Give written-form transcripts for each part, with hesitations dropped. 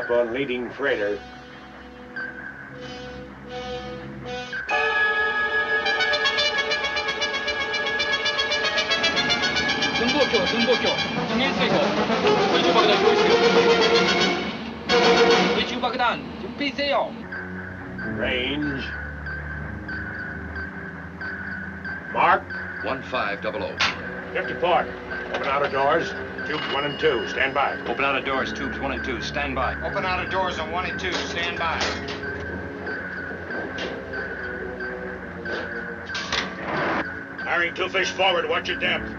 up on leading freighter. 등복교. 중일 수이고. 의주박단 조심해요. 의주박단 준비세요. Range. Mark. 1500. 50 port. Open outer doors. Tubes 1 and 2. Stand by. Open outer doors, tubes 1 and 2. Stand by. Open outer doors on 1 and 2. Stand by. Firing 2 fish forward. Watch your depth.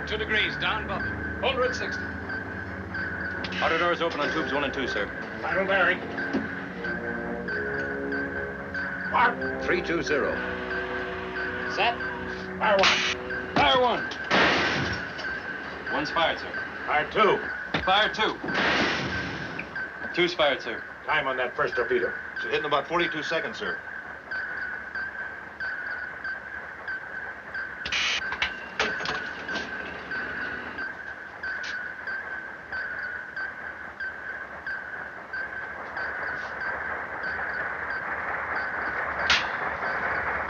2 degrees, down bumpy. 160. Outer doors open on tubes 1 and 2, sir. Final bearing. Mark. 320. Set. Fire 1. Fire 1. One's fired, sir. Fire 2. Fire 2. Two's fired, sir. Time on that first torpedo. Should hit in about 42 seconds, sir.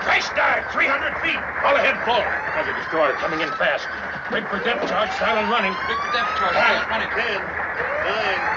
Crash dive, 300 feet. All ahead full. There's a destroyer coming in fast. Rig for depth charge, silent running. Big for depth charge. Right. Running. 10, 9,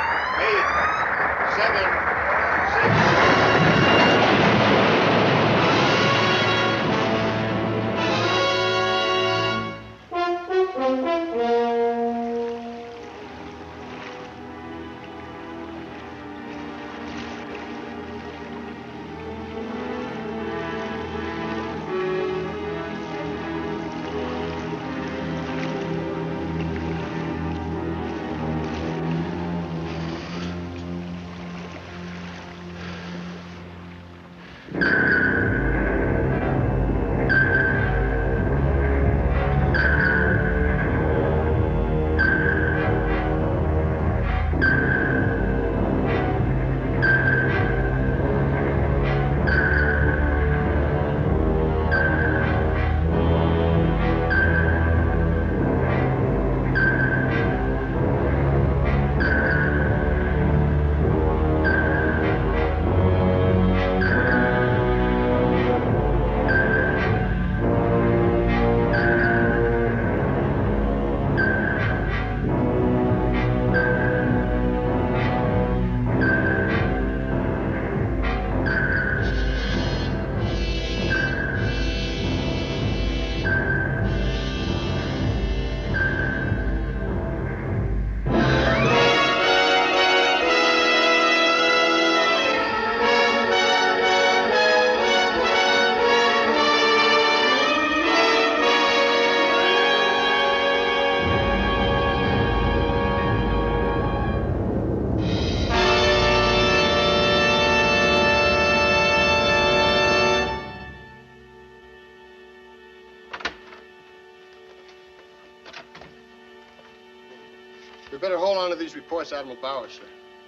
We better hold on to these reports, Admiral Bowers, sir.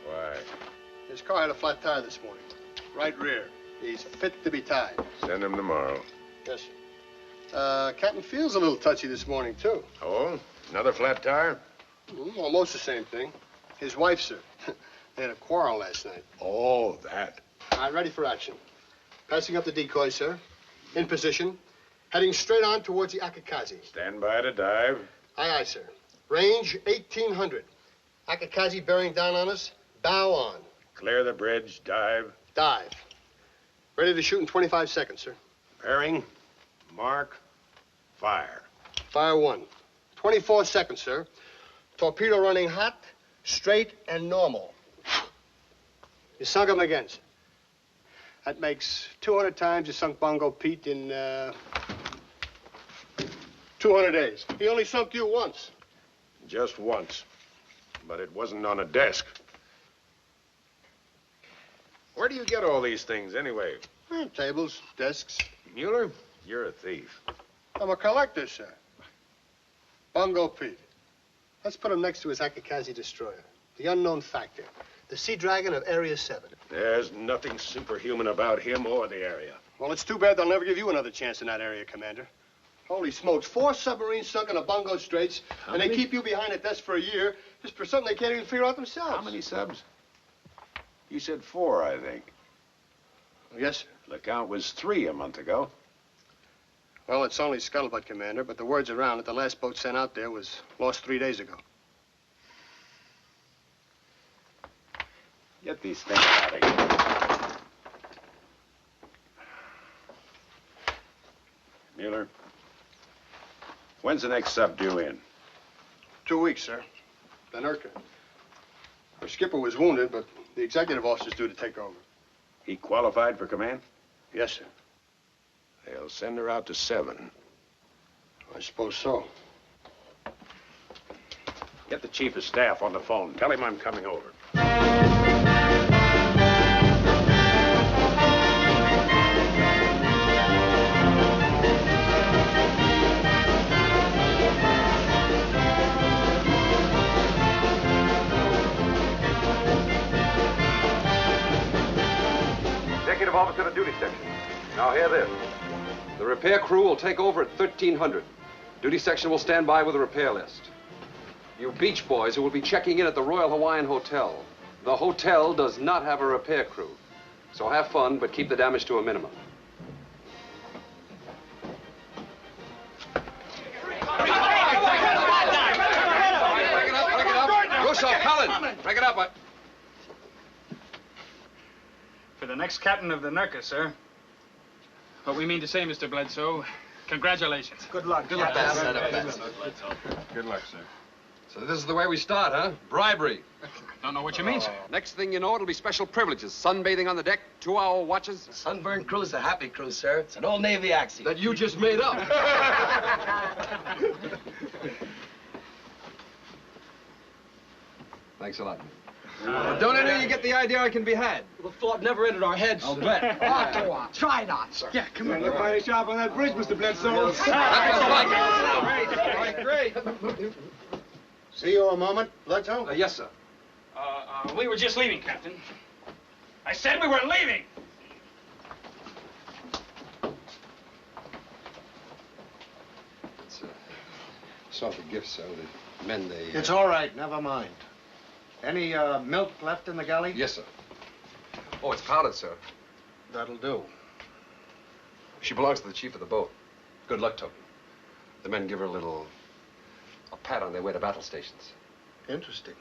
Why? His car had a flat tire this morning. Right rear. He's fit to be tied. Send him tomorrow. Yes, sir. Captain Field's a little touchy this morning, too. Oh? Another flat tire? Almost the same thing. His wife, sir. They had a quarrel last night. Oh, that. All right, ready for action. Passing up the decoy, sir. In position. Heading straight on towards the Akakazi. Stand by to dive. Aye, aye, sir. Range 1,800. Akakazi bearing down on us. Bow on. Clear the bridge, dive. Dive. Ready to shoot in 25 seconds, sir. Bearing, mark, fire. Fire 1. 24 seconds, sir. Torpedo running hot, straight, and normal. You sunk him again, sir. That makes 200 times you sunk Bungo Pete in 200 days. He only sunk you once. Just once. But it wasn't on a desk. Where do you get all these things, anyway? Tables, desks. Mueller, you're a thief. I'm a collector, sir. Bungo Pete. Let's put him next to his Akakazi destroyer. The unknown factor. The Sea Dragon of Area 7. There's nothing superhuman about him or the area. Well, it's too bad they'll never give you another chance in that area, Commander. Holy smokes, 4 submarines sunk in the Bungo Straits, and they keep you behind a desk for a year just for something they can't even figure out themselves. How many subs? You said 4, I think. Yes, sir. The count was 3 a month ago. Well, it's only scuttlebutt, Commander, but the word's around that the last boat sent out there was lost 3 days ago. Get these things out of here. Mueller, when's the next sub due in? 2 weeks, sir. The Nurka. Our skipper was wounded, but the executive officer's due to take over. He qualified for command? Yes, sir. They'll send her out to 7. I suppose so. Get the chief of staff on the phone. Tell him I'm coming over. Executive officer to duty section. Now hear this. The repair crew will take over at 1300. Duty section will stand by with a repair list. You beach boys who will be checking in at the Royal Hawaiian Hotel. The hotel does not have a repair crew. So have fun, but keep the damage to a minimum. Break it up. Russo, Cullen, break it up. For the next captain of the Nurka, sir. What we mean to say, Mr. Bledsoe, congratulations. Good luck. Good luck, sir. So this is the way we start, huh? Bribery. Don't know what you mean, sir. Next thing you know, it'll be special privileges. Sunbathing on the deck, 2-hour watches. Sunburned crew's a happy crew, sir. It's an old Navy axiom. That you just made up. Thanks a lot. Don't any of you get the idea I can be had? The thought never entered our heads. I'll bet. Go on. Try not, sir. Yeah, come on. Look mighty sharp on that bridge, Mr. Bledsoe. That was great. See you a moment, Bledsoe? Yes, sir. We were just leaving, Captain. I said we were leaving. It's a sort of gift, sir. The men, they... It's all right. Never mind. Any milk left in the galley? Yes, sir. Oh, it's powdered, sir. That'll do. She belongs to the chief of the boat. Good luck token. The men give her a pat on their way to battle stations. Interesting.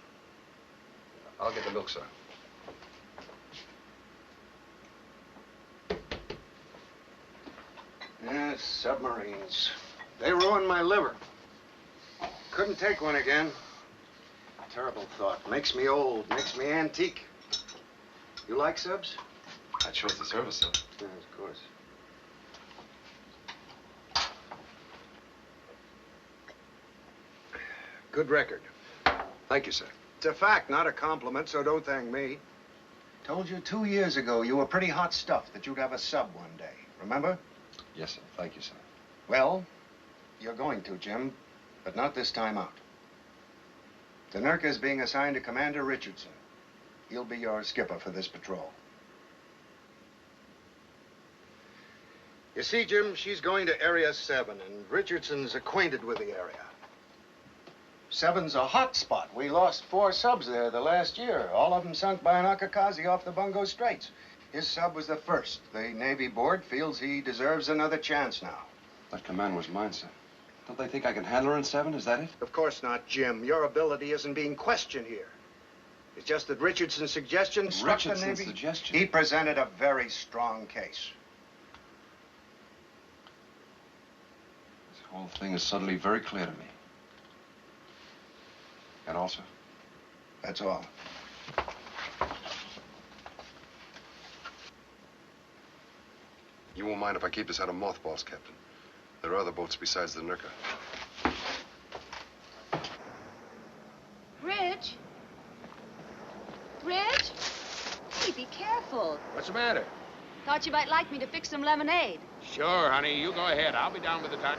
I'll get the milk, sir. Yes, submarines. They ruined my liver. Couldn't take one again. Terrible thought. Makes me old, makes me antique. You like subs? I chose the service, sir. Yes, of course. Good record. Thank you, sir. It's a fact, not a compliment, so don't thank me. Told you 2 years ago you were pretty hot stuff, that you'd have a sub one day. Remember? Yes, sir. Thank you, sir. Well, you're going to, Jim, but not this time out. The Nurka is being assigned to Commander Richardson. He'll be your skipper for this patrol. You see, Jim, she's going to Area 7, and Richardson's acquainted with the area. 7's a hot spot. We lost 4 subs there the last year. All of them sunk by an Akakazi off the Bungo Straits. His sub was the first. The Navy board feels he deserves another chance now. That command was mine, sir. Don't they think I can handle her in 7? Is that it? Of course not, Jim. Your ability isn't being questioned here. It's just that Richardson's suggestion struck the Richardson's Navy. suggestion? He presented a very strong case. This whole thing is suddenly very clear to me. And also? That's all. You won't mind if I keep this out of mothballs, Captain. There are other boats besides the Nurka. Rich? Rich? Hey, be careful. What's the matter? Thought you might like me to fix some lemonade. Sure, honey. You go ahead. I'll be down with the time.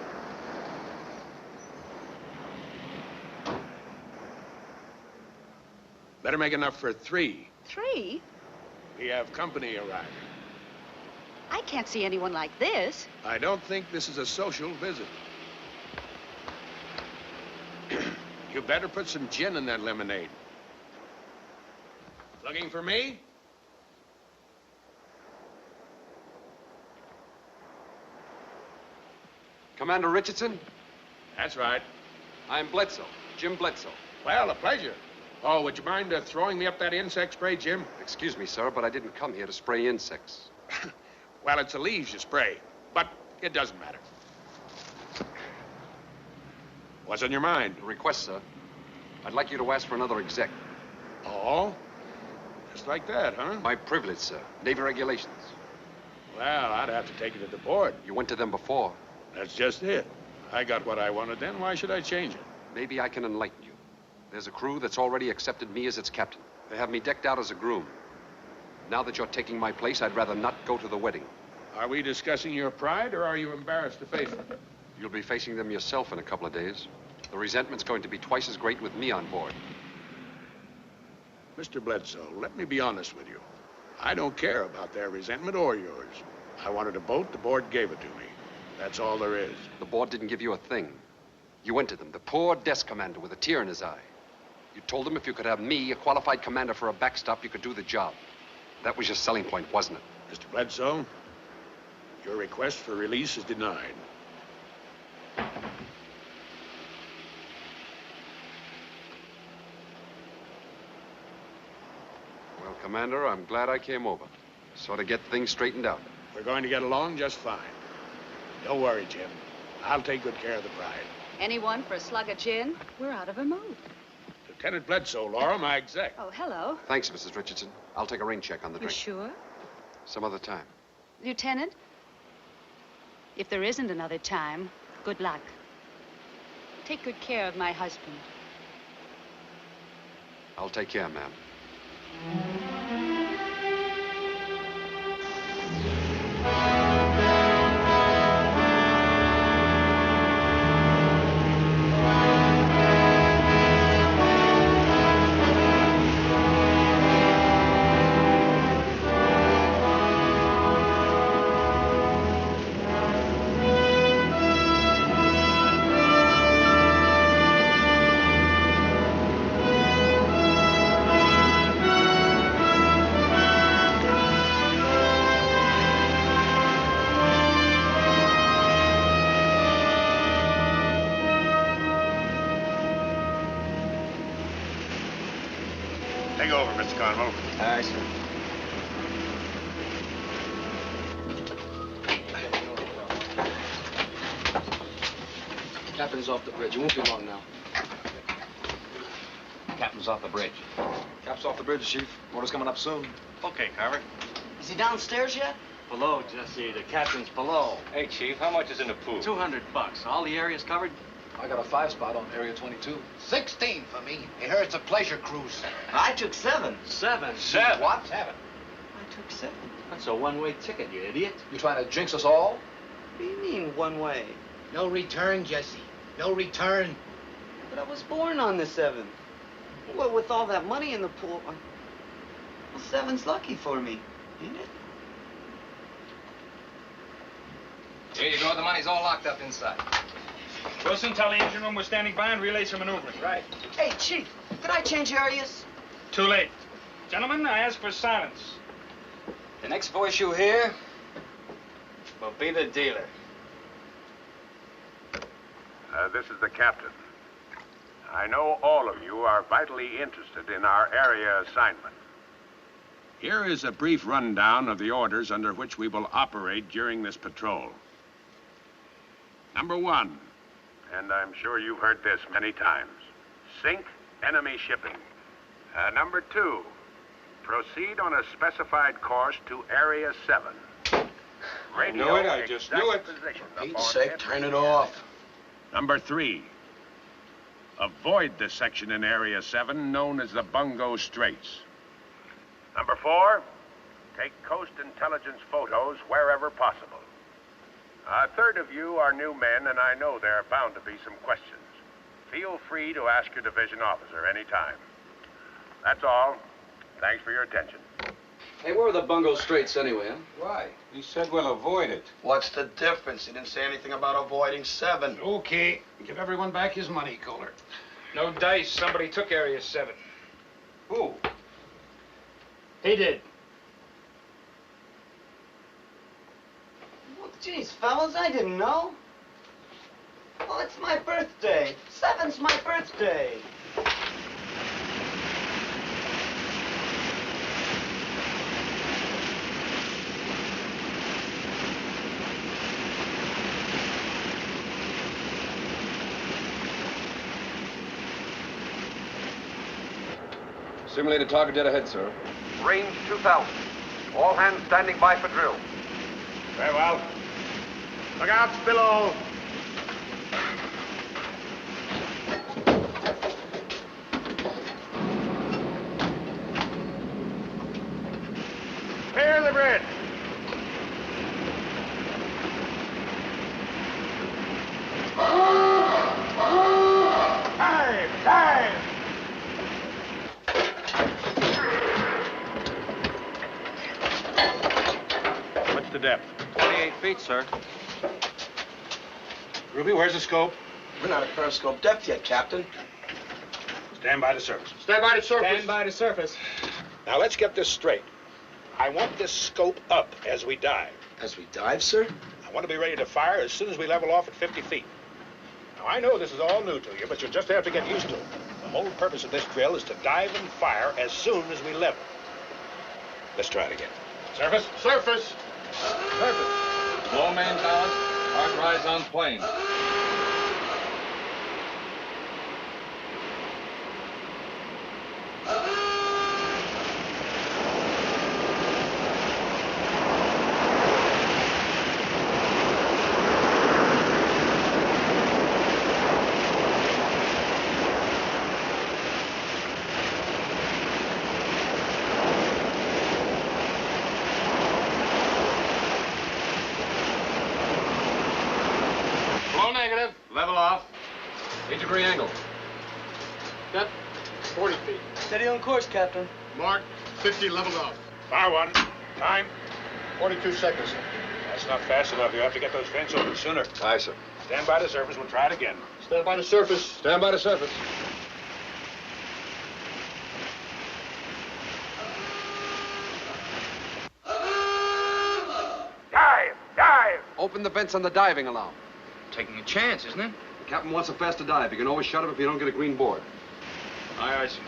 Better make enough for 3. 3? We have company arriving. I can't see anyone like this. I don't think this is a social visit. You better put some gin in that lemonade. Looking for me? Commander Richardson? That's right. I'm Bledsoe, Jim Bledsoe. Well, a pleasure. Oh, would you mind throwing me up that insect spray, Jim? Excuse me, sir, but I didn't come here to spray insects. Well, it's the leaves you spray, but it doesn't matter. What's on your mind? A request, sir. I'd like you to ask for another exec. Oh? Just like that, huh? My privilege, sir. Navy regulations. Well, I'd have to take it to the board. You went to them before. That's just it. I got what I wanted then. Why should I change it? Maybe I can enlighten you. There's a crew that's already accepted me as its captain. They have me decked out as a groom. Now that you're taking my place, I'd rather not go to the wedding. Are we discussing your pride, or are you embarrassed to face them? You'll be facing them yourself in a couple of days. The resentment's going to be twice as great with me on board. Mr. Bledsoe, let me be honest with you. I don't care about their resentment or yours. I wanted a boat, the board gave it to me. That's all there is. The board didn't give you a thing. You went to them, the poor desk commander with a tear in his eye. You told them if you could have me, a qualified commander for a backstop, you could do the job. That was your selling point, wasn't it? Mr. Bledsoe, your request for release is denied. Well, Commander, I'm glad I came over. Sort of get things straightened out. We're going to get along just fine. Don't worry, Jim. I'll take good care of the bride. Anyone for a slug of gin? We're out of a mood. Lieutenant Bledsoe, Laura, my exec. Oh, hello. Thanks, Mrs. Richardson. I'll take a rain check on the You drink. sure? Some other time. Lieutenant, if there isn't another time, good luck. Take good care of my husband. I'll take care, ma'am. Take over, Mr. Conwell. Aye, sir. Captain's off the bridge. It won't be long now. Captain's off the bridge. Cap's off the bridge, Chief. Motor's coming up soon. Okay, Carver. Is he downstairs yet? Below, Jesse. The captain's below. Hey, Chief, how much is in the pool? $200. All the areas covered? I got a 5-spot on Area 22. 16 for me. I heard it's a pleasure cruise. I took 7. 7. What? 7. I took 7. That's a one-way ticket, you idiot. You trying to jinx us all? What do you mean, one way? No return, Jesse. No return. But I was born on the 7th. Well, with all that money in the pool, well, 7's lucky for me, ain't it? Here you go. The money's all locked up inside. Wilson, tell the engine room we're standing by and relays for maneuvering. Right. Hey, Chief, could I change areas? Too late. Gentlemen, I ask for silence. The next voice you hear will be the dealer. This is the captain. I know all of you are vitally interested in our area assignment. Here is a brief rundown of the orders under which we will operate during this patrol. Number 1, and I'm sure you've heard this many times, sink enemy shipping. Number 2, proceed on a specified course to Area 7. Radio I just knew it. For Pete's sake, turn it off. Number 3, avoid the section in Area 7 known as the Bungo Straits. Number 4, take coast intelligence photos wherever possible. A third of you are new men, and I know there are bound to be some questions. Feel free to ask your division officer anytime. That's all. Thanks for your attention. Hey, where are the Bungo Straits anyway, huh? Why? He said we'll avoid it. What's the difference? He didn't say anything about avoiding 7. Okay. Give everyone back his money, Kohler. No dice. Somebody took Area 7. Who? He did. Well, geez, fellas, I didn't know. Well, it's my birthday. 7's my birthday. Simulated target dead ahead, sir. Range 2,000. All hands standing by for drill. Very well. Look out below. Clear the bridge. Dive! What's the depth? 28 feet, sir. Ruby, where's the scope? We're not at periscope depth yet, Captain. Stand by the surface. Stand by the surface. Stand by to surface. Now, let's get this straight. I want this scope up as we dive. As we dive, sir? I want to be ready to fire as soon as we level off at 50 feet. Now, I know this is all new to you, but you'll just have to get used to it. The whole purpose of this drill is to dive and fire as soon as we level. Let's try it again. Surface? Surface. Surface. Low main balance. Hard rise on plane. Negative. Level off. 8-degree angle. Depth 40 feet. Steady on course, Captain. Mark 50 leveled off. Fire one. Time. 42 seconds. That's not fast enough. You have to get those vents open sooner. Aye, sir. Stand by the surface. We'll try it again. Stand by the surface. Stand by the surface. Dive! Open the vents on the diving alarm. Taking a chance, isn't it? The captain wants a faster dive. You can always shut him if you don't get a green board. Aye, sir.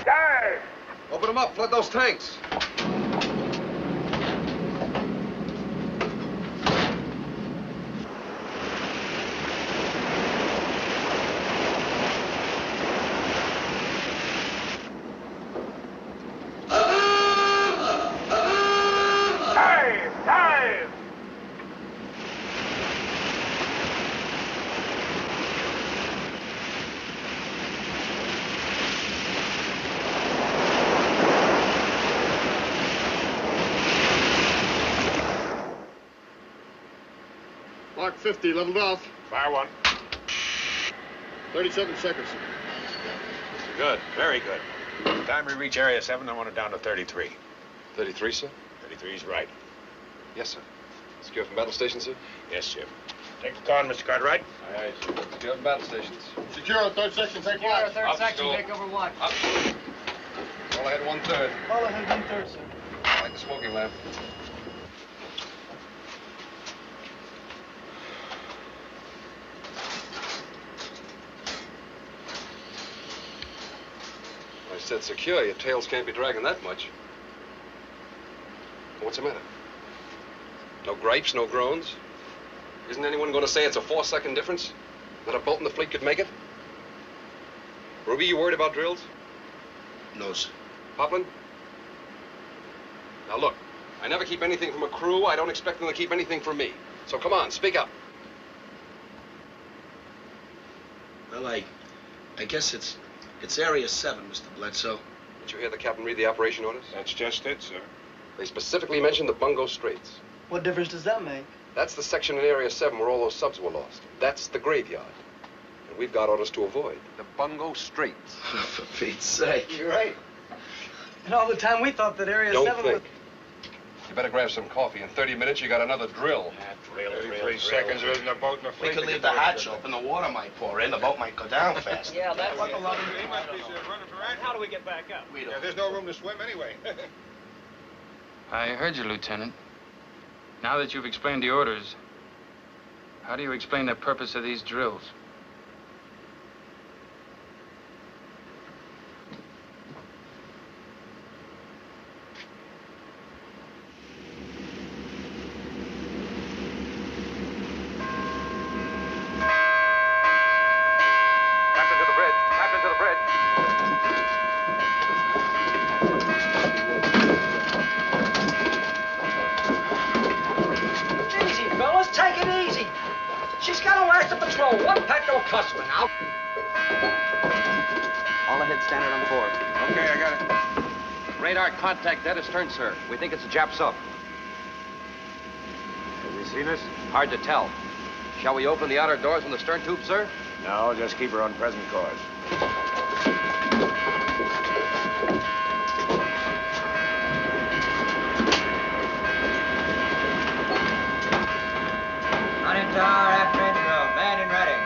Dive! Open them up. Flood those tanks. Dive! Mark 50 leveled off. Fire one. 37 seconds. Good. Very good. By the time we reach Area 7, I want it down to 33. 33, sir? 33's right. Yes, sir. Secure from battle station, sir? Yes, Jim. Take the con, Mr. Cartwright. Aye, aye, sir. Secure from battle stations. Secure third section. Take watch. Third Up, section, go. take over watch. Up. All ahead 1/3. All ahead 1/3, sir. I like the smoking lamp. I said secure. Your tails can't be dragging that much. What's the matter? No gripes, no groans? Isn't anyone going to say it's a 4-second difference? That a boat in the fleet could make it? Ruby, you worried about drills? No, sir. Poplin? Now look, I never keep anything from a crew. I don't expect them to keep anything from me. So come on, speak up. Well, I guess it's Area 7, Mr. Bledsoe. Did you hear the captain read the operation orders? That's just it, sir. They specifically mentioned the Bungo Straits. What difference does that make? That's the section in Area 7 where all those subs were lost. That's the graveyard. And we've got orders to avoid the Bungo Straits. For Pete's sake. You're right. And all the time we thought that Area Don't 7 think. was... You better grab some coffee. In 30 minutes, you got another drill. 3 seconds there isn't a boat in the fleet. We could leave the hatch open. The water might pour in. The boat might go down fast. Yeah, that's What the love of he must be running for action. How do we get back up? We don't. Yeah, there's no room to swim anyway. I heard you, Lieutenant. Now that you've explained the orders, how do you explain the purpose of these drills? Captain to the bridge. Captain to the bridge. Easy, fellas. Take it easy. She's got to last the patrol. One peck will cuss her now. All ahead, standard on 4. Okay, I got it. Radar contact dead astern, sir. We think it's a Jap sub. Has he seen us? Hard to tell. Shall we open the outer doors from the stern tube, sir? No, just keep her on present course. Running tower after engine room. Man and ready.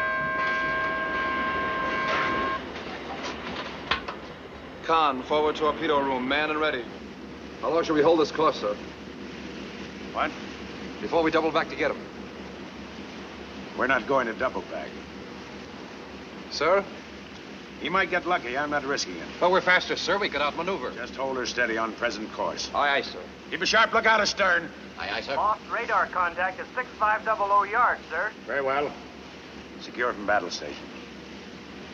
Con, forward torpedo room, man and ready. How long shall we hold this course, sir? What? Before we double back to get him. We're not going to double back. Sir? He might get lucky. I'm not risking it. But we're faster, sir. We could outmaneuver. Just hold her steady on present course. Aye, aye, sir. Keep a sharp lookout astern. Aye, aye, sir. Lost radar contact at 6500 yards, sir. Very well. Secure from battle station.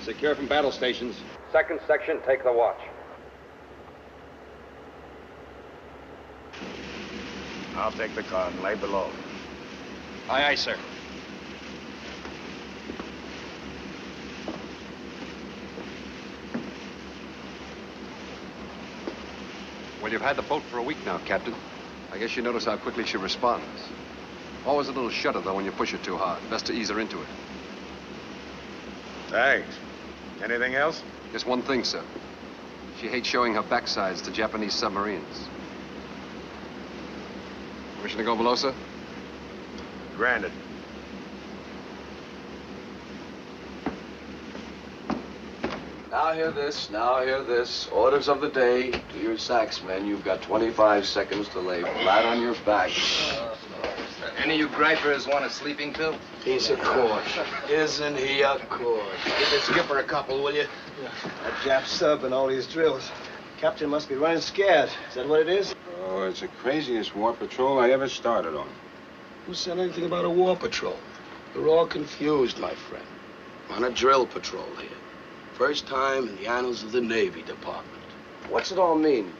Secure from battle stations. Second section, take the watch. I'll take the con. Lay below. Aye, aye, sir. Well, you've had the boat for a week now, Captain. I guess you notice how quickly she responds. Always a little shudder, though, when you push it too hard. Best to ease her into it. Thanks. Anything else? Just one thing, sir. She hates showing her backsides to Japanese submarines. Permission to go below, sir? Granted. Now hear this, now hear this. Orders of the day to your saxmen. You've got 25 seconds to lay flat on your back. Any of you gripers want a sleeping pill? He's a course. Isn't he a course? Give the skipper a couple, will you? That Jap sub and all these drills. Captain must be running scared. Is that what it is? Oh, it's the craziest war patrol I ever started on. Who said anything about a war patrol? You're all confused, my friend. I'm on a drill patrol here. First time in the annals of the Navy Department. What's it all mean?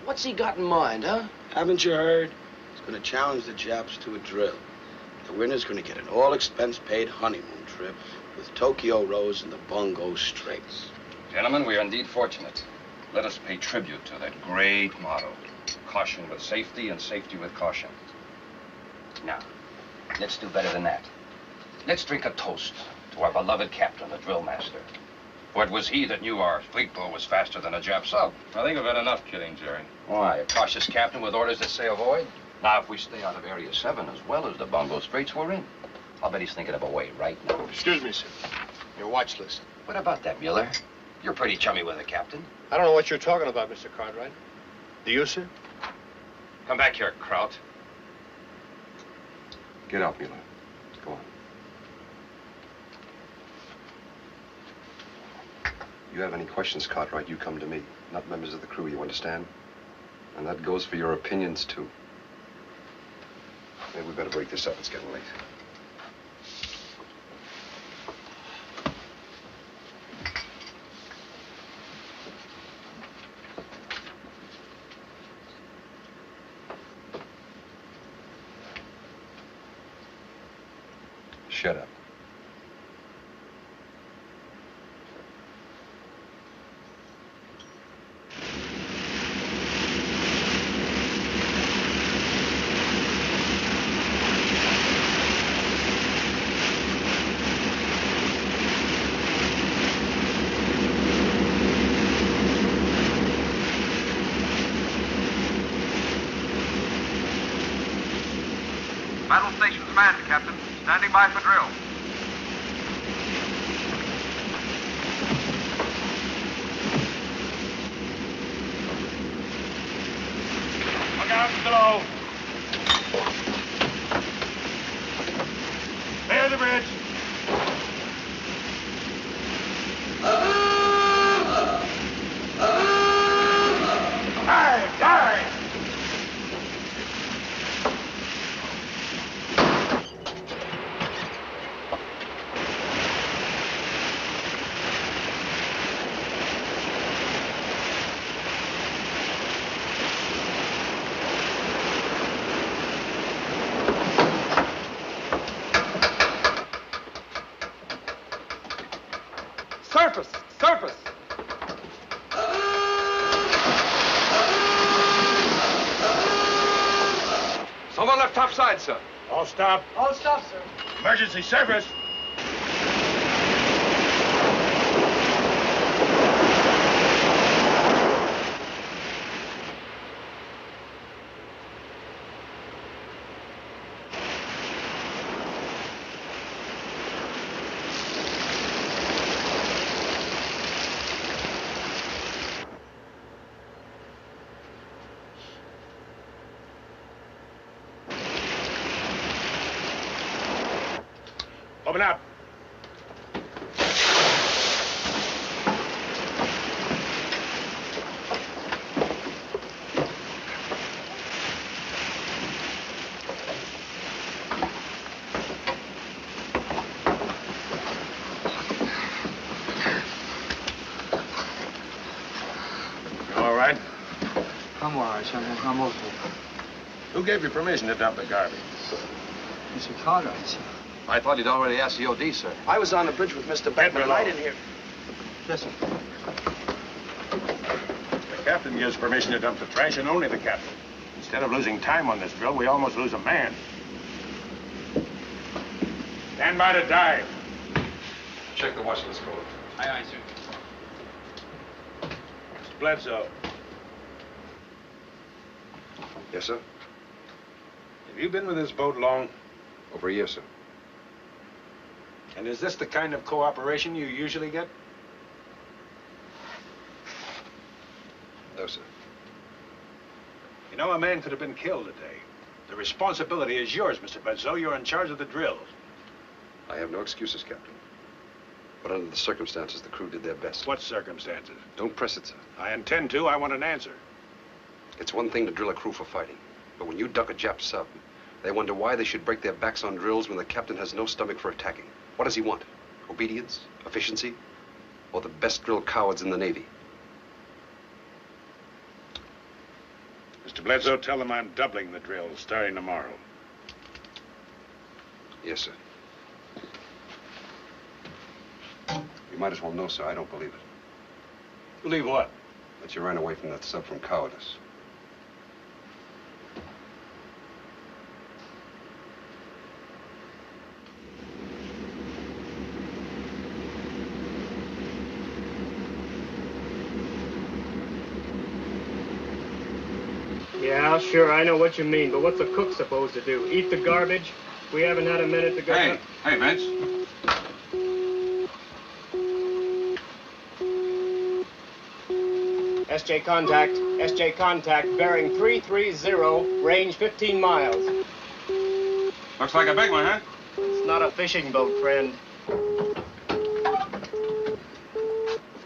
What's he got in mind, huh? Haven't you heard? He's going to challenge the Japs to a drill. The winner's going to get an all-expense-paid honeymoon trip with Tokyo Rose and the Bungo Straits. Gentlemen, we are indeed fortunate. Let us pay tribute to that great motto. Caution with safety and safety with caution. Now, let's do better than that. Let's drink a toast to our beloved captain, the drill master. For it was he that knew our fleet boat was faster than a Jap sub. I think I've had enough kidding, Jerry. Why, a cautious captain with orders that say avoid? Now, if we stay out of Area 7 as well as the Bungo Straits we're in, I'll bet he's thinking of a way right now. Excuse me, sir. Your watch list. What about that, Mueller? You're pretty chummy with the captain. I don't know what you're talking about, Mr. Cartwright. Do you, sir? Come back here, Kraut. Get out, Mueller. Go on. You have any questions, Cartwright, you come to me, not members of the crew, you understand? And that goes for your opinions, too. Maybe we better break this up. It's getting late. Shut up. Battle station. by for drill. Look out below. Clear the bridge. Dive! Dive! Surface! Surface! Someone left top side, sir. All stop. All stop, sir. Emergency service. Open up. You all right? I'm all right, sir. I'm okay. Who gave you permission to dump the garbage? Mr. Cartwright, sir. I thought he'd already asked the OD, sir. I was on the bridge with Mr. Beckman, and I didn't hear. Yes, sir. The captain gives permission to dump the trash, and only the captain. Instead of losing time on this drill, we almost lose a man. Stand by to dive. Check the watch list code. Aye, aye, sir. Mr. Bledsoe, Yes, sir? have you been with this boat long? Over a year, sir. And is this the kind of cooperation you usually get? No, sir. You know, a man could have been killed today. The responsibility is yours, Mr. Bledsoe. You're in charge of the drills. I have no excuses, Captain. But under the circumstances, the crew did their best. What circumstances? Don't press it, sir. I intend to. I want an answer. It's one thing to drill a crew for fighting. But when you duck a Jap sub, they wonder why they should break their backs on drills when the captain has no stomach for attacking. What does he want? Obedience? Efficiency? Or the best drilled cowards in the Navy? Mr. Bledsoe, tell them I'm doubling the drills starting tomorrow. Yes, sir. You might as well know, sir, I don't believe it. Believe what? That you ran away from that sub from cowardice. Yeah, sure, I know what you mean, but what's a cook supposed to do? Eat the garbage? We haven't had a minute to go. Hey, Vince. SJ contact, bearing 330, range 15 miles. Looks like a big one, huh? It's not a fishing boat, friend.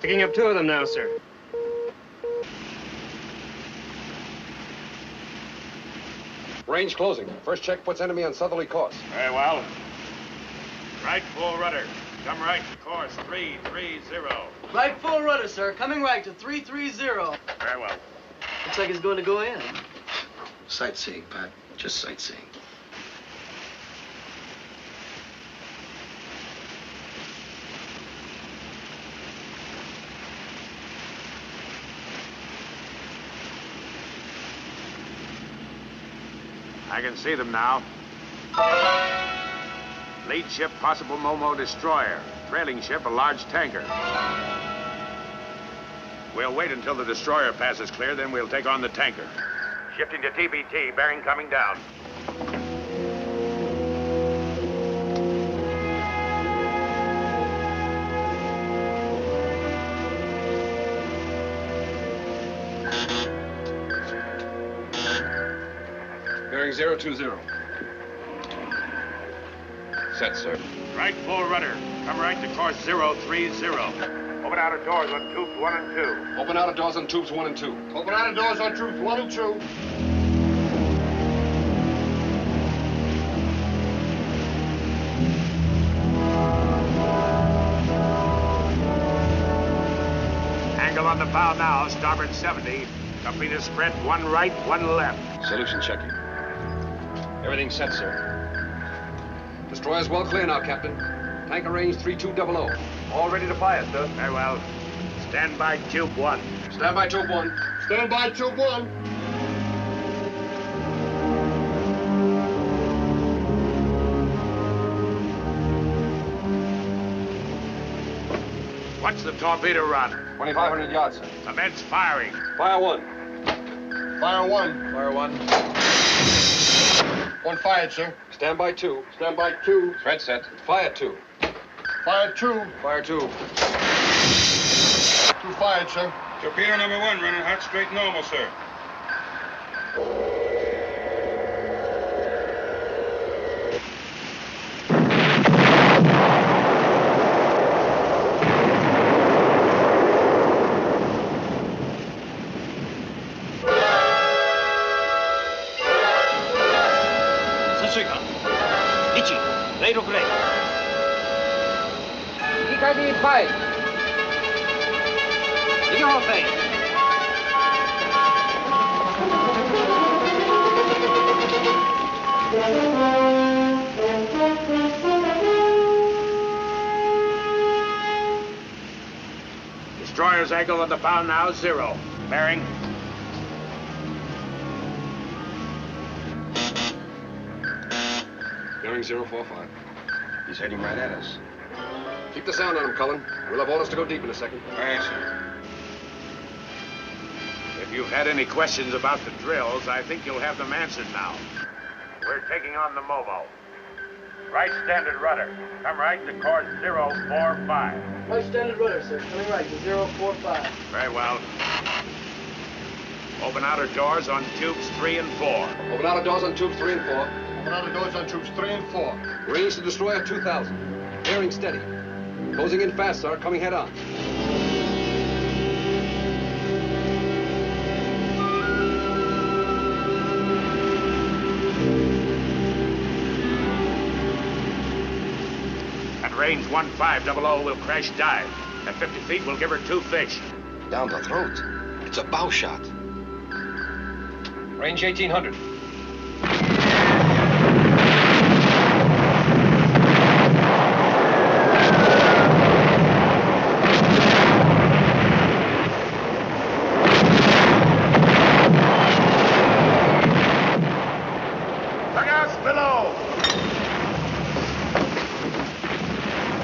Picking up 2 of them now, sir. Range closing. First check puts enemy on southerly course. Very well. Right full rudder. Come right to course 330. Right full rudder, sir. Coming right to 330. Very well. Looks like it's going to go in. Sightseeing, Pat. Just sightseeing. I can see them now. Lead ship, possible Momo destroyer. Trailing ship, a large tanker. We'll wait until the destroyer passes clear, then we'll take on the tanker. Shifting to TBT, bearing coming down. Bearing 020. Set, sir. Right full rudder. Come right to course 030. Open outer doors on tubes 1 and 2. Open outer doors on tubes 1 and 2. Open outer doors on tubes 1 and 2. Angle on the bow now, starboard 70. Compass spread 1 right, 1 left. Solution checking. Everything set, sir. Destroyer's well clear now, Captain. Tanker range 3200. All ready to fire, sir. Very well. Stand by tube 1. Stand by tube 1. Stand by tube 1. What's the torpedo run? 2,500 yards, sir. Commence firing. Fire 1. Fire 1. Fire 1. 1 fired, sir. Stand by 2. Stand by 2. Thread set. Fire 2. Fire 2. Fire 2. 2 fired, sir. Torpedo number 1 running hot straight normal, sir. Destroyer's angle on the bow now, 0. Bearing. Bearing 045. He's heading right at us. Keep the sound on him, Cullen. We'll have orders to go deep in a second. Aye, sir. If you've had any questions about the drills, I think you'll have them answered now. We're taking on the MOBO. Right standard rudder. Come right to course 045. Right standard rudder, sir. Coming right to 045. Very well. Open outer doors on tubes 3 and 4. Open outer doors on tubes 3 and 4. Open outer doors on tubes 3 and 4. Range to destroyer 2,000. Bearing steady. Closing in fast, sir. Coming head on. At range 1500, we'll crash dive. At 50 feet, we'll give her 2 fish. Down the throat. It's a bow shot. Range 1,800. Lookouts below!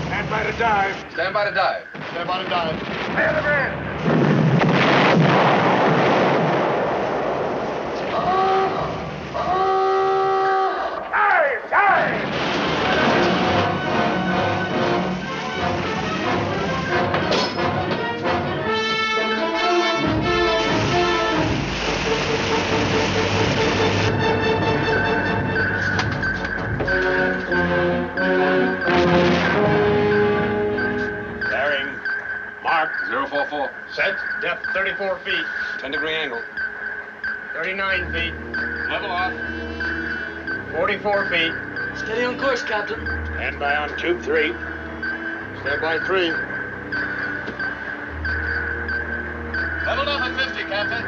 Stand by to dive. Stand by to dive. Stand by to dive. Clear the bridge. Dive! Dive! Bearing. Mark. 044. Set. Depth 34 feet. 10-degree angle. 39 feet. Level off. 44 feet. Steady on course, Captain. Stand by on tube 3. Stand by 3. Leveled off at 50, Captain.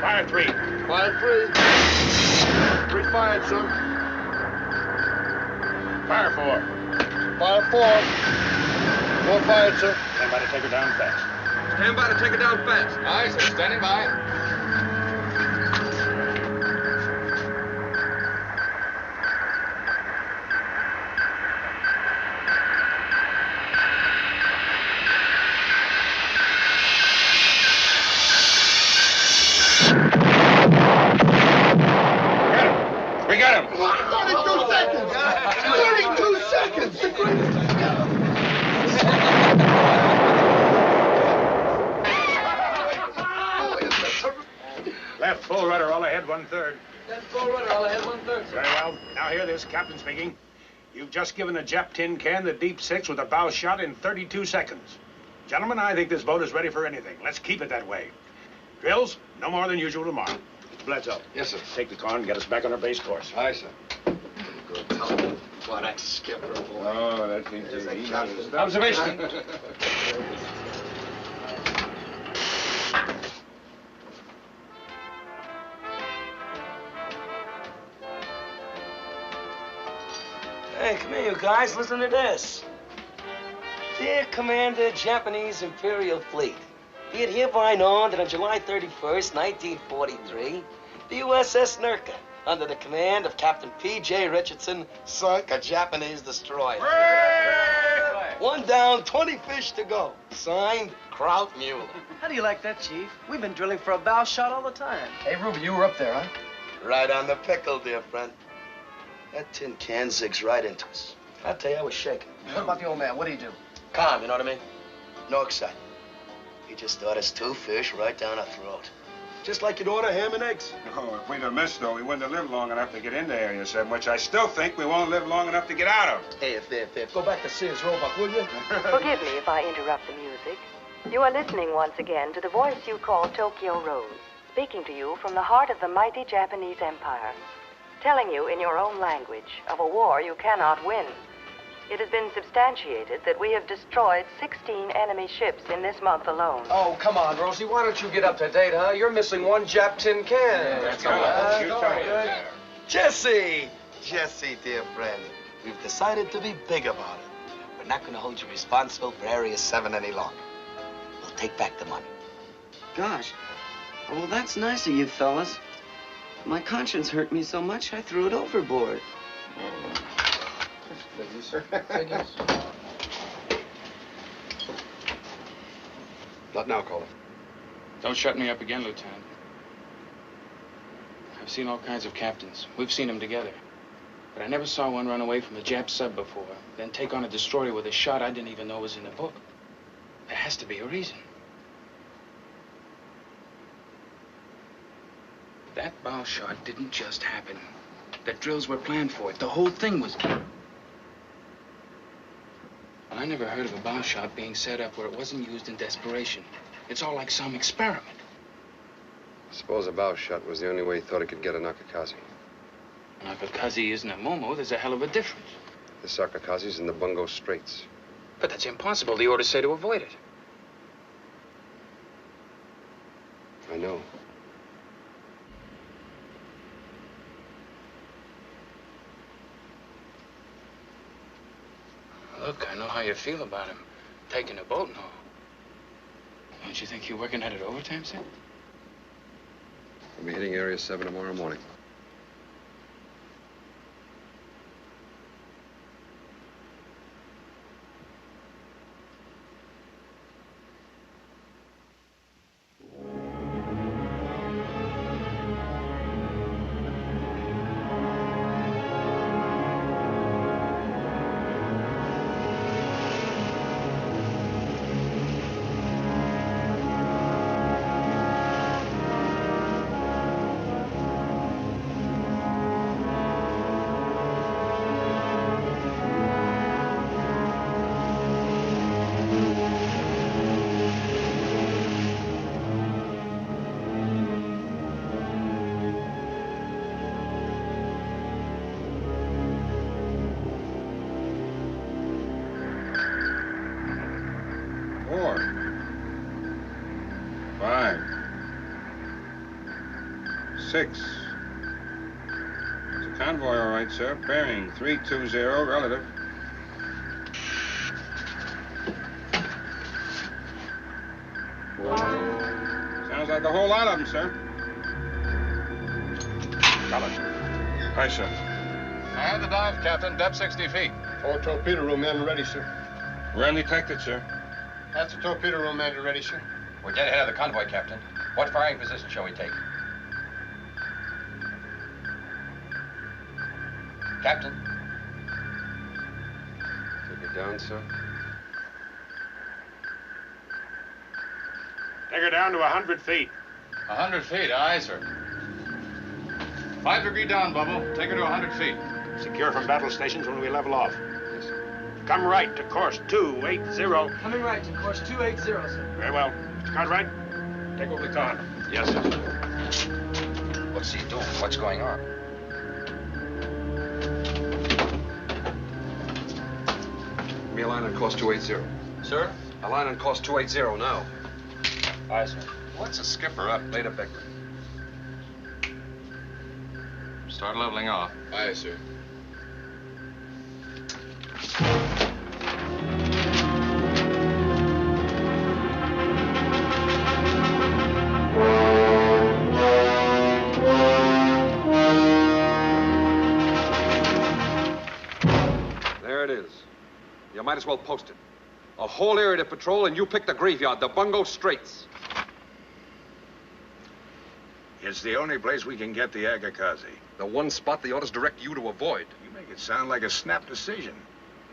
Fire 3. Fire 3. 3 fired, sir. Fire 4. Fire 4. 4 fired, sir. Stand by to take her down fast. Stand by to take her down fast. Aye, sir. Standing by. We got him. 32 seconds. 32 seconds. Left full rudder, all ahead 1/3. That's full rudder. I'll ahead 1/3. Very well. Now hear this, Captain speaking. You've just given the Jap tin can the deep six with a bow shot in 32 seconds. Gentlemen, I think this boat is ready for anything. Let's keep it that way. Drills, no more than usual tomorrow. Bledsoe. Yes, sir. Take the car and get us back on our base course. Aye, sir. Good telling. What a skipper, boy. Oh, that's easy. Observation. Hey, come here, you guys. Listen to this. Dear Commander, Japanese Imperial Fleet, be it hereby known that on July 31st, 1943, the USS Nurka, under the command of Captain P.J. Richardson, sunk a Japanese destroyer. Hooray! 1 down, 20 fish to go. Signed, Kraut Mueller. How do you like that, Chief? We've been drilling for a bow shot all the time. Hey, Ruby, you were up there, huh? Right on the pickle, dear friend. That tin can zigs right into us. I tell you, I was shaking. What about the old man? What'd he do? Calm, you know what I mean? No excitement. He just orders 2 fish right down our throat. Just like you'd order ham and eggs. Oh, if we'd have missed, though, we wouldn't have lived long enough to get into Area 7, which I still think we won't live long enough to get out of. Hey, if. Go back to Sears Roebuck, will you? Forgive me if I interrupt the music. You are listening once again to the voice you call Tokyo Rose, speaking to you from the heart of the mighty Japanese Empire, telling you in your own language of a war you cannot win. It has been substantiated that we have destroyed 16 enemy ships in this month alone. Oh, come on, Rosie. Why don't you get up to date, huh? You're missing 1 Jap tin can. Yeah, that's good. Jesse, dear friend, we've decided to be big about it. We're not going to hold you responsible for Area 7 any longer. We'll take back the money. Gosh. Well, that's nice of you fellas. My conscience hurt me so much, I threw it overboard. Figures, sir. Figures. Not now, caller. Don't shut me up again, Lieutenant. I've seen all kinds of captains. We've seen them together. But I never saw one run away from a Jap sub before, then take on a destroyer with a shot I didn't even know was in the book. There has to be a reason. That bow shot didn't just happen. The drills were planned for it. The whole thing was... Well, I never heard of a bow shot being set up where it wasn't used in desperation. It's all like some experiment. Suppose a bow shot was the only way he thought he could get a Nakakazi. Nakakazi isn't a Momo. There's a hell of a difference. The Sakakazi's in the Bungo Straits. But that's impossible. The orders say to avoid it. I know. Look, I know how you feel about him. Taking a boat and all. Don't you think you're working at it overtime, sir? We'll be hitting Area 7 tomorrow morning. Six. It's a convoy, all right, sir. Bearing 320, relative. Sounds like a whole lot of them, sir. Collins. Aye, sir. I have the dive, Captain. Depth 60 feet. 4 torpedo room men ready, sir. Ran detected, sir. That's the torpedo room men ready, sir. We're dead ahead of the convoy, Captain. What firing position shall we take? Captain? Take it down, sir. Take her down to 100 feet. 100 feet, aye, sir. 5-degree down, Bubble. Take her to 100 feet. Secure from battle stations when we level off. Come right to course 280. Coming right to course 280, sir. Very well. Mr. Cartwright, take over the con. Yes, sir. What's he doing? What's going on? Give me a line on course 280. Sir? A line on course 280 now. Aye, sir. What's a skipper up? Later, Beckman. Start leveling off. Aye, sir. There it is. You might as well post it. A whole area to patrol, and you pick the graveyard, the Bungo Straits. It's the only place we can get the Agakazi. The one spot the orders direct you to avoid. You make it sound like a snap decision.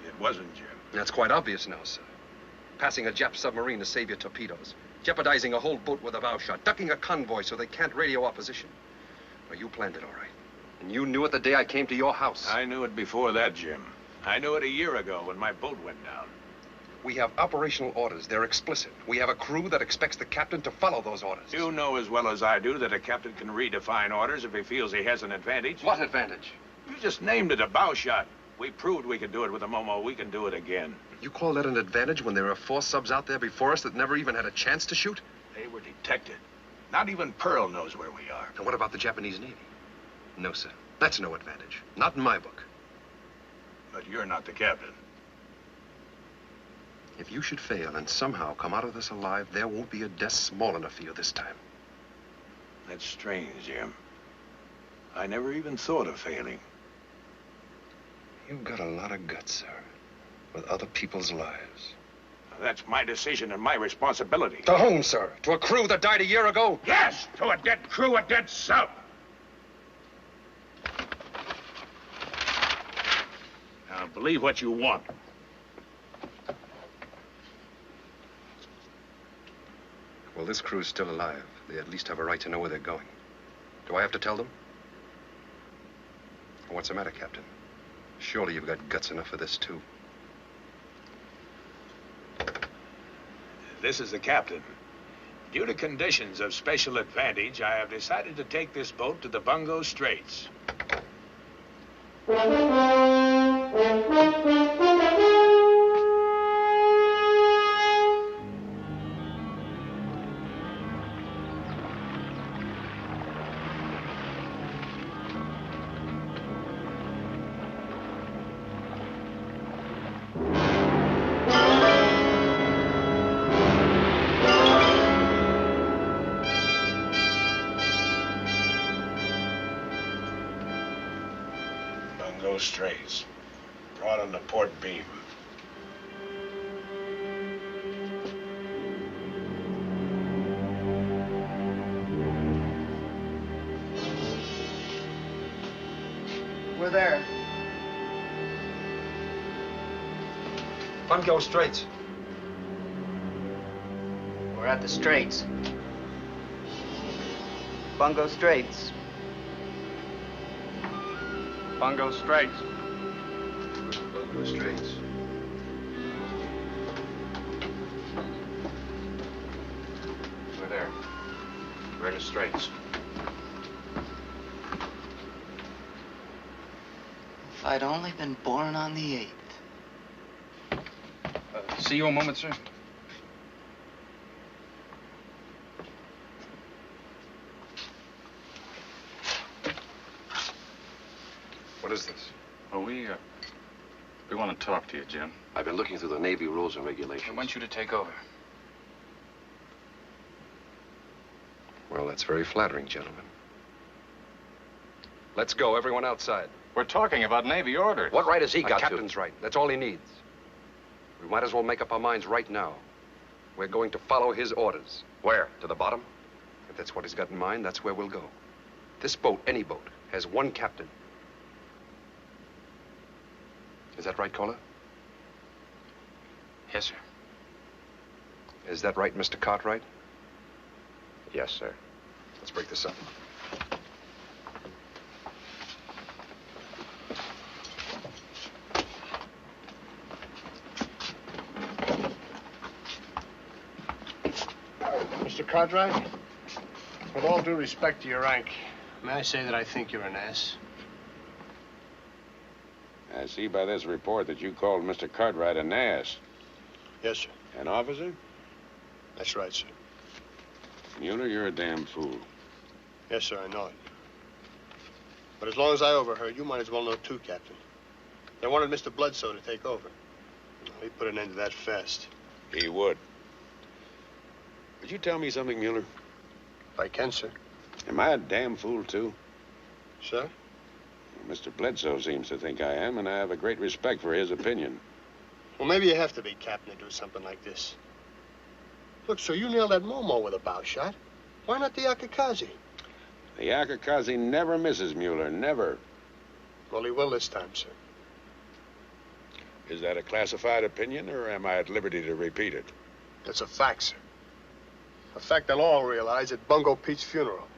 It wasn't, Jim. That's quite obvious now, sir. Passing a Jap submarine to save your torpedoes. Jeopardizing a whole boat with a bow shot. Ducking a convoy so they can't radio opposition. Well, you planned it all right. And you knew it the day I came to your house. I knew it before that, Jim. I knew it a year ago when my boat went down. We have operational orders. They're explicit. We have a crew that expects the captain to follow those orders. You know as well as I do that a captain can redefine orders if he feels he has an advantage. What advantage? You just named it, a bow shot. We proved we could do it with a Momo. We can do it again. You call that an advantage when there are 4 subs out there before us that never even had a chance to shoot? They were detected. Not even Pearl knows where we are. And what about the Japanese Navy? No, sir. That's no advantage. Not in my book. But you're not the captain. If you should fail and somehow come out of this alive, there won't be a death small enough for you this time. That's strange, Jim. I never even thought of failing. You've got a lot of guts, sir, with other people's lives. That's my decision and my responsibility. To whom, sir? To a crew that died a year ago? Yes, to a dead crew, a dead sub. Now, believe what you want. Well, this crew's still alive. They at least have a right to know where they're going. Do I have to tell them? What's the matter, Captain? Surely you've got guts enough for this, too. This is the captain. Due to conditions of special advantage, I have decided to take this boat to the Bungo Straits. Bungo Straits. Brought on the port beam. We're there. Bungo Straits. We're at the Straits. Bungo Straits. Bungo Straits. Bungo Straits. We're there. We're in the Straits. If I'd only been born on the 8th. See you a moment, sir. What is this? Well, we want to talk to you, Jim. I've been looking through the Navy rules and regulations. I want you to take over. Well, that's very flattering, gentlemen. Let's go, everyone outside. We're talking about Navy orders. What right has he got to? Captain's right. That's all he needs. We might as well make up our minds right now. We're going to follow his orders. Where? To the bottom? If that's what he's got in mind, that's where we'll go. This boat, any boat, has one captain. Is that right, caller? Yes, sir. Is that right, Mr. Cartwright? Yes, sir. Let's break this up. Mr. Cartwright, with all due respect to your rank, may I say that I think you're an ass? I see by this report that you called Mr. Cartwright an ass. Yes, sir. An officer? That's right, sir. Mueller, you're a damn fool. Yes, sir, I know it. But as long as I overheard, you might as well know too, Captain. They wanted Mr. Bledsoe to take over. He put an end to that fast. He would. Would you tell me something, Mueller? If I can, sir. Am I a damn fool, too? Sir? Mr. Bledsoe seems to think I am, and I have a great respect for his opinion. Well, maybe you have to be, Captain, to do something like this. Look, sir, you nailed that Momo with a bow shot. Why not the Akakazi? The Akakazi never misses, Mueller, never. Well, he will this time, sir. Is that a classified opinion, or am I at liberty to repeat it? That's a fact, sir. A fact they'll all realize at Bungo Pete's funeral.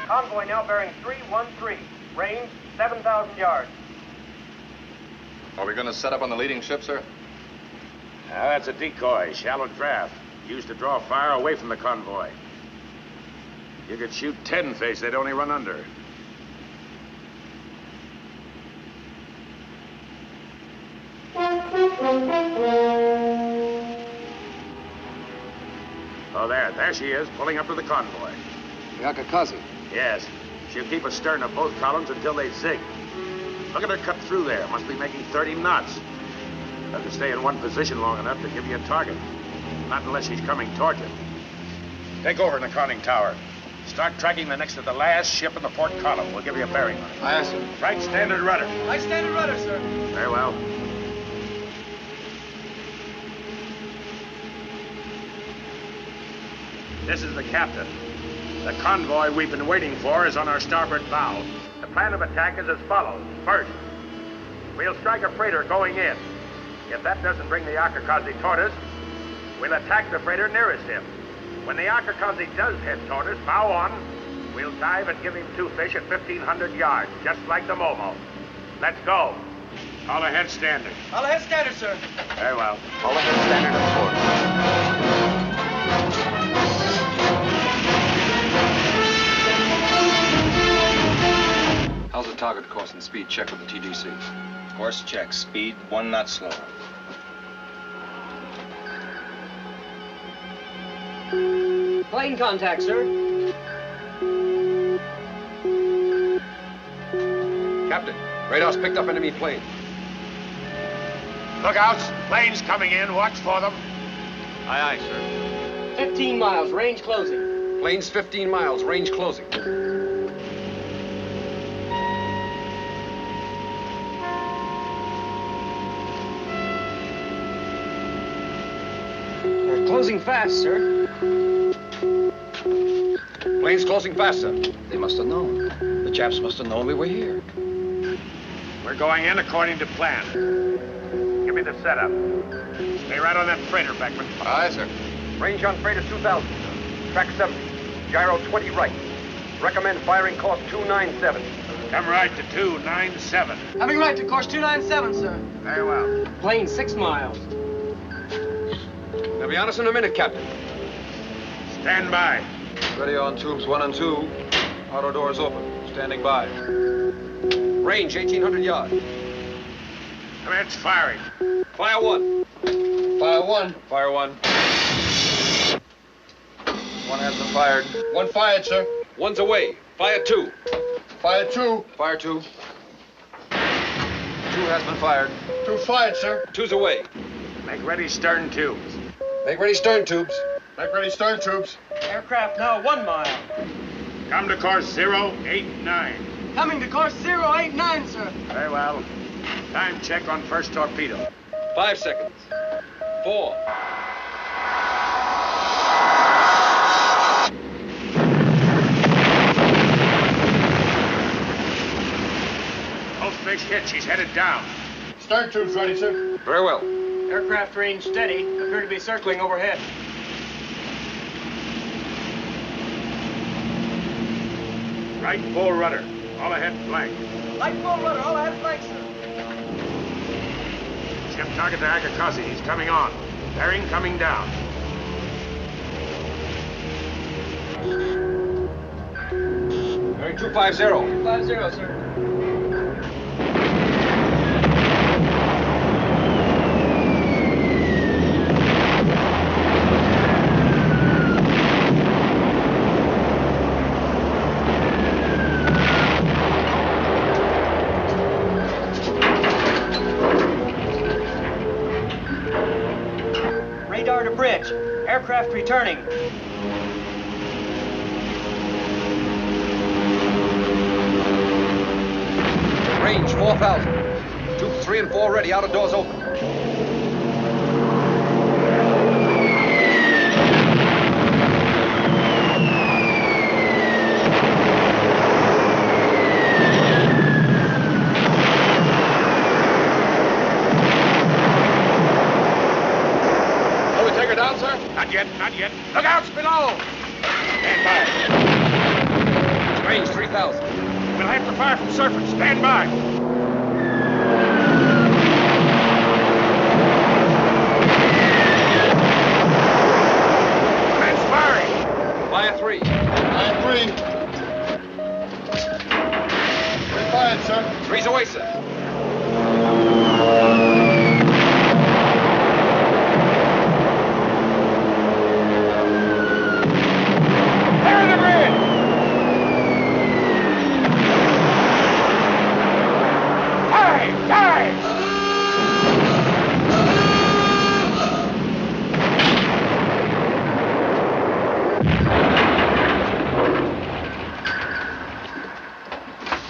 Convoy now bearing 313. Range 7,000 yards. Are we going to set up on the leading ship, sir? That's a decoy, shallow draft. Used to draw fire away from the convoy. You could shoot 10 face, they'd only run under. Oh, there she is, pulling up to the convoy. The Akakazi. Yes. She'll keep astern of both columns until they zig. Look at her cut through there. Must be making 30 knots. Doesn't stay in one position long enough to give you a target. Not unless she's coming towards you. Take over in the conning tower. Start tracking the next to the last ship in the port column. We'll give you a bearing on it. Aye, sir. Right standard rudder. Right standard rudder, sir. Very well. This is the captain. The convoy we've been waiting for is on our starboard bow. The plan of attack is as follows. First, we'll strike a freighter going in. If that doesn't bring the Akakazi toward us, we'll attack the freighter nearest him. When the Akakazi does head toward us, bow on, we'll dive and give him two fish at 1,500 yards, just like the Momo. Let's go. All ahead standard. All ahead standard, sir. Very well. All ahead standard of course. How's the target course and speed check with the TDC? Course check. Speed 1 knot slower. Plane contact, sir. Captain, radar's picked up enemy plane. Lookouts. Planes coming in. Watch for them. Aye, aye, sir. 15 miles, range closing. Plane's 15 miles, range closing. They're closing fast, sir. Plane's closing faster. They must have known. The Japs must have known we were here. We're going in according to plan. Give me the setup. Stay right on that freighter, Beckman. Aye, sir. Range on freighter 2,000. Track 70. Gyro 20 right. Recommend firing course 297. Come right to 297. Having right to course 297, sir. Very well. Plane 6 miles. They'll be on us in a minute, Captain. Stand by. Ready on tubes 1 and 2. Auto doors open. Standing by. Range 1,800 yards. Commence firing. Fire 1. Fire 1. Fire 1. 1 has been fired. 1 fired, sir. 1's away. Fire 2. Fire 2. Fire 2. has been fired. 2 fired, sir. 2's away. Make ready stern tubes. Make ready stern tubes. Make ready stern tubes. Aircraft now 1 mile. Come to course 089. Coming to course 089, sir. Very well. Time check on first torpedo. 5 seconds. 4. Postfish hit. She's headed down. Stern tubes ready, sir. Very well. Aircraft range steady. Appear to be circling overhead. Right full rudder. All ahead flank. Light full rudder, all ahead flank, sir. Ship target to Akakasi. He's coming on. Bearing coming down. Bearing 250. 250, sir. Radar to bridge. Aircraft returning. Range 4,000. 2, 3, and 4 ready. Outer doors open. Shall we take her down, sir? Not yet, not yet. Lookouts below! Stand by. Range 3,000. We'll have to fire from surface. Stand by. Commence firing. Fire 3. Fire 3. 3 fired, sir. 3's away, sir. There the bridge! Dive!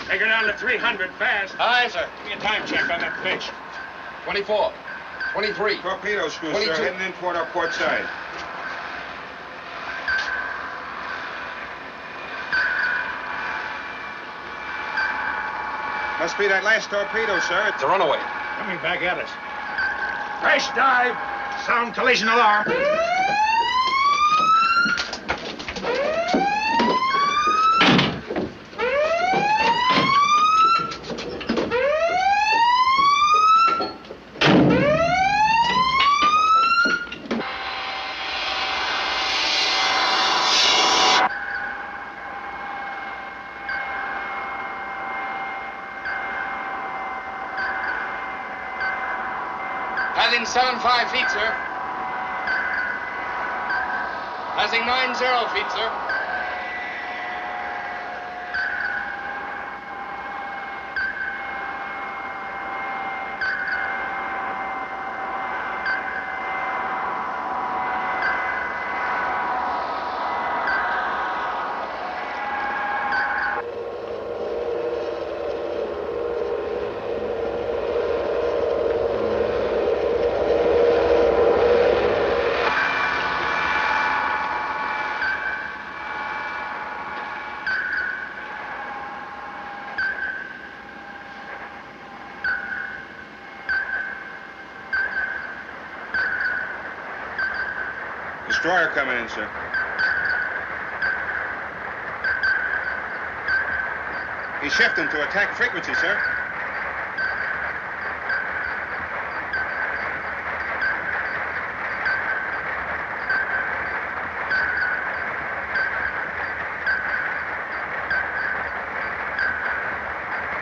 Take her down to 300 fast. Aye, sir. Give me a time check on that fish. 24. 23. Torpedo screw, 22. sir, heading in toward our port side. Must be that last torpedo, sir. It's a runaway. Coming back at us. Crash dive. Sound collision alarm. Passing 75 feet, sir. Passing 90 feet, sir. Destroyer coming in, sir. He's shifting to attack frequency, sir.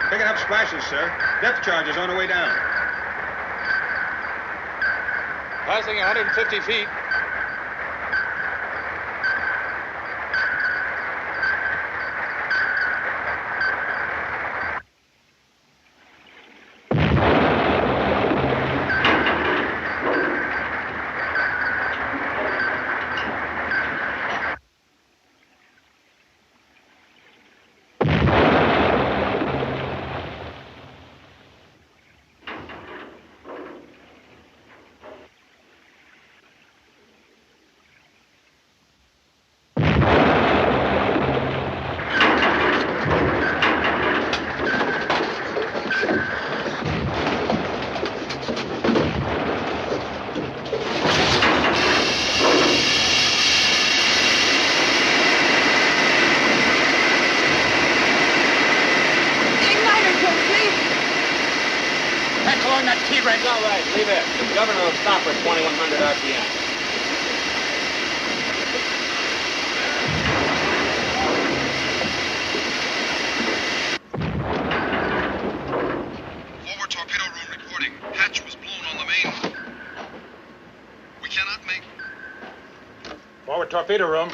Picking up splashes, sir. Depth charges on the way down. Passing 150 feet. along that T-ray. It's all right. Leave it. The governor will stop her at 2,100 RPM. Hatch was blown on the main. We cannot make... Forward torpedo room.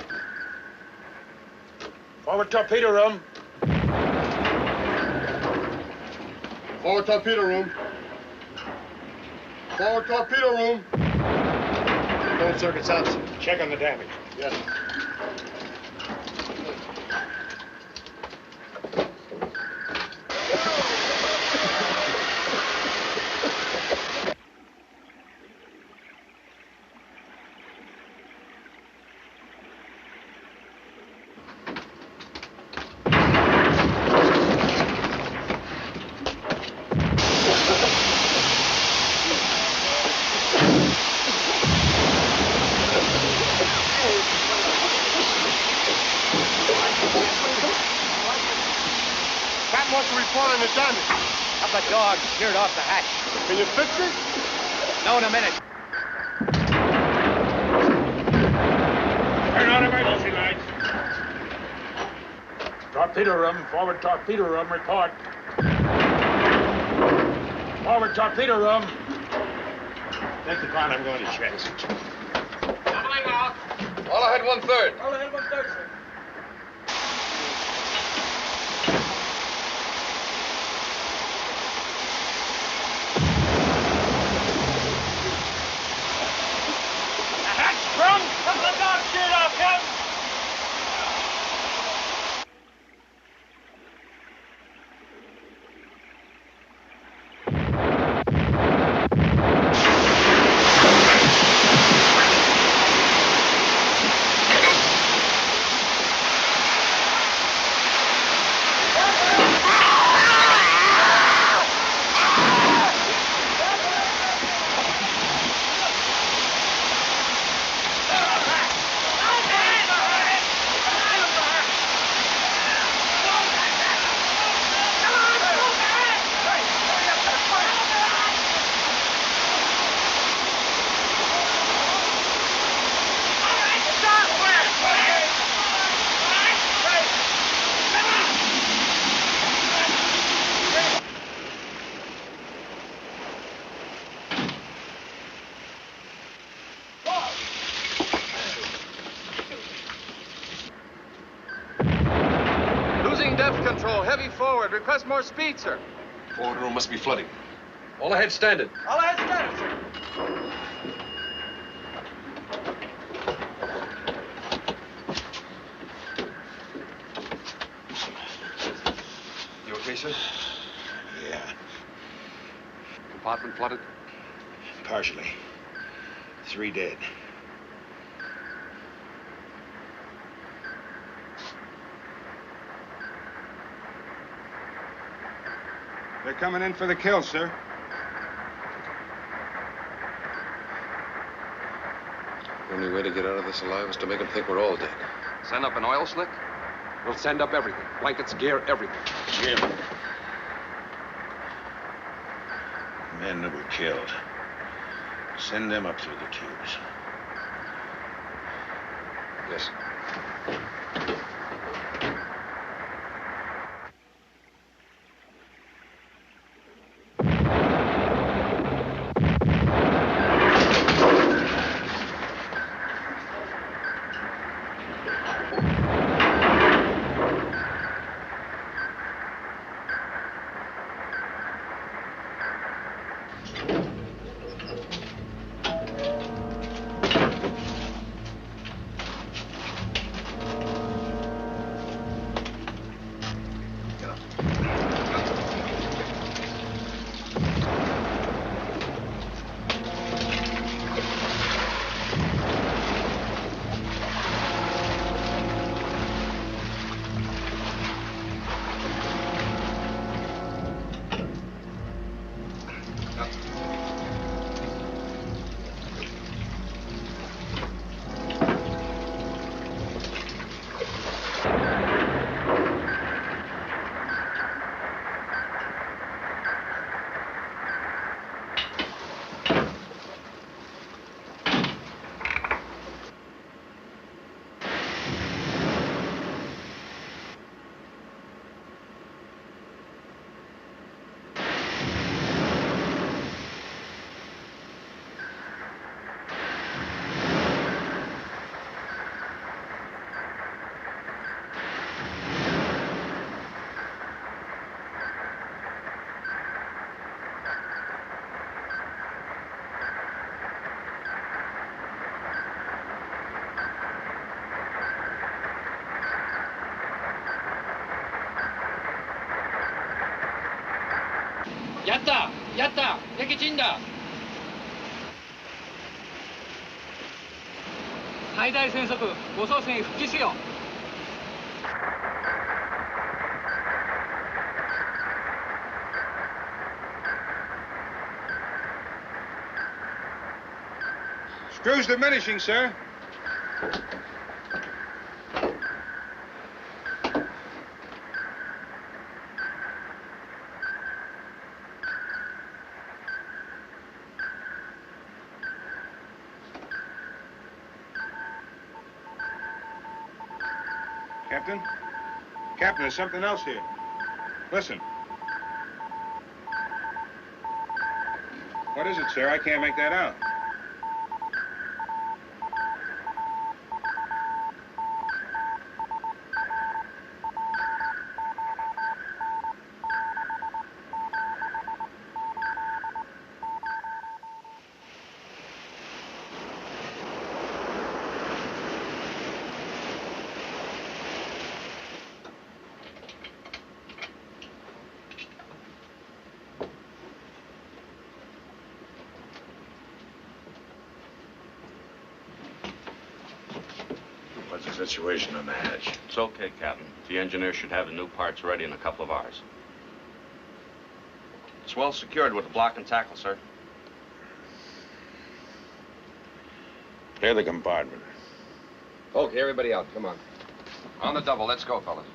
Forward torpedo room. Forward torpedo room. Forward torpedo room. Control circuit's absent. Check on the damage. Yes. The damage. Up a dog sheared off the hatch. Can you fix it? No, in a minute. Turn on emergency lights. Torpedo room. Forward torpedo room. Report. Forward torpedo room. Take the ground. I'm going to check. Doubling off. All ahead 1/3. All ahead 1/3, sir. Depth control, heavy forward. Request more speed, sir. Forward room must be flooding. All ahead standard. All ahead standard, sir. You okay, sir? Yeah, Compartment flooded? partially. 3 dead. They're coming in for the kill, sir. The only way to get out of this alive is to make them think we're all dead. Send up an oil slick? We'll send up everything. Blankets, gear, everything. Jim. Men that were killed. Send them up through the tubes. Yes. ったやった撃沈だ最大戦速護送船復帰しよう Screws diminishing, sir. Captain? Captain, there's something else here. Listen. What is it, sir? I can't make that out. What's the situation on the hatch? It's okay, Captain. The engineer should have the new parts ready in a couple of hours. It's well secured with a block and tackle, sir. Clear the compartment. Okay, everybody out. Come on. On the double. Let's go, fellas.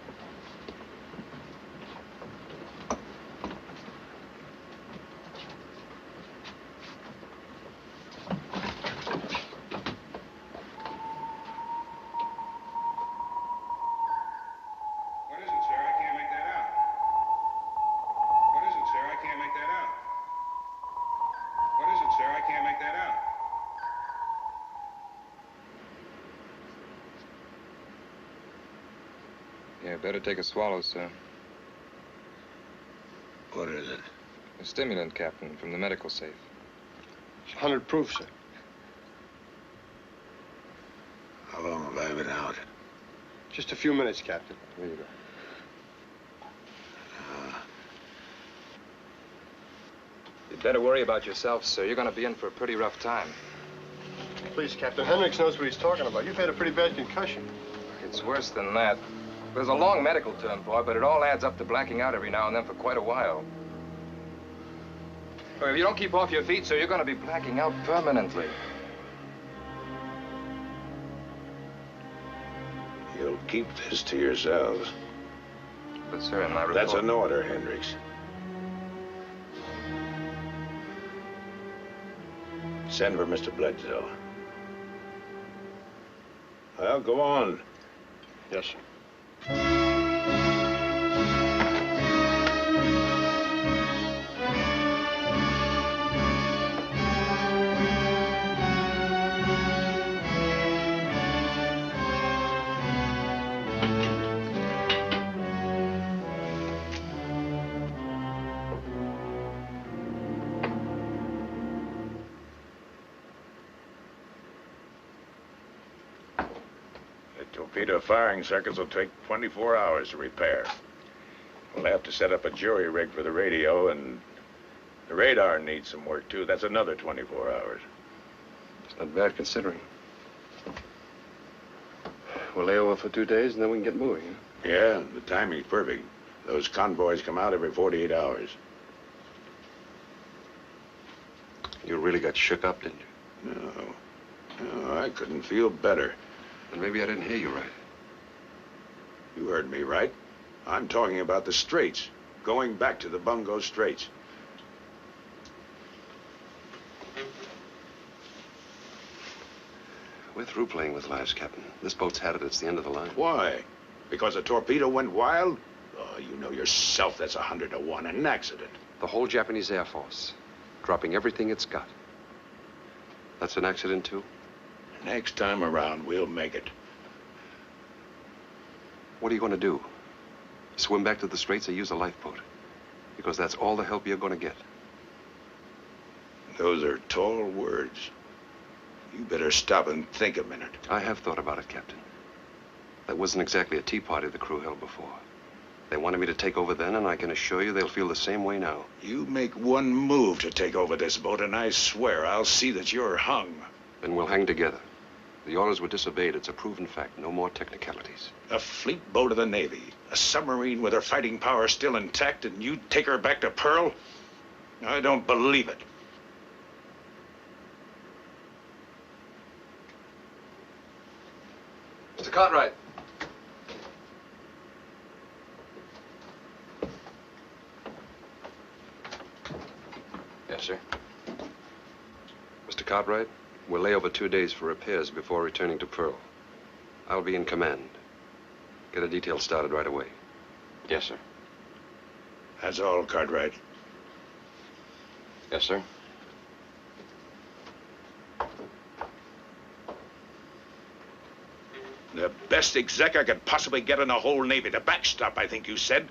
Yeah, better take a swallow, sir. What is it? A stimulant, Captain, from the medical safe. It's 100 proof, sir. How long have I been out? Just a few minutes, Captain. Here you go. You'd better worry about yourself, sir. You're going to be in for a pretty rough time. Please, Captain. Hendricks knows what he's talking about. You've had a pretty bad concussion. It's worse than that. There's a long medical term for it, but it all adds up to blacking out every now and then for quite a while. Well, if you don't keep off your feet, sir, you're going to be blacking out permanently. You'll keep this to yourselves. But, sir, in my report... That's an order, Hendricks. Send for Mr. Bledsoe. Well, go on. Yes, sir. Torpedo firing circuits will take 24 hours to repair. We'll have to set up a jury rig for the radio, and the radar needs some work, too. That's another 24 hours. It's not bad considering. We'll lay over for 2 days, and then we can get moving. Huh? Yeah, the timing's perfect. Those convoys come out every 48 hours. You really got shook up, didn't you? No, I couldn't feel better. Then maybe I didn't hear you right. You heard me right. I'm talking about the Straits, going back to the Bungo Straits. We're through playing with lives, Captain. This boat's had it. It's the end of the line. Why? Because a torpedo went wild? Oh, you know yourself that's 100 to 1, an accident. The whole Japanese Air Force, dropping everything it's got. That's an accident, too? Next time around, we'll make it. What are you going to do? Swim back to the Straits or use a lifeboat? Because that's all the help you're going to get. Those are tall words. You better stop and think a minute. I have thought about it, Captain. That wasn't exactly a tea party the crew held before. They wanted me to take over then, and I can assure you they'll feel the same way now. You make one move to take over this boat, and I swear I'll see that you're hung. Then we'll hang together. The orders were disobeyed. It's a proven fact. No more technicalities. A fleet boat of the Navy, a submarine with her fighting power still intact, and you take her back to Pearl? I don't believe it. Mr. Cartwright. Yes, sir. Mr. Cartwright, we'll lay over 2 days for repairs before returning to Pearl. I'll be in command. Get a detail started right away. Yes, sir. That's all, Cartwright. Yes, sir. The best exec I could possibly get in the whole Navy. The backstop, I think you said.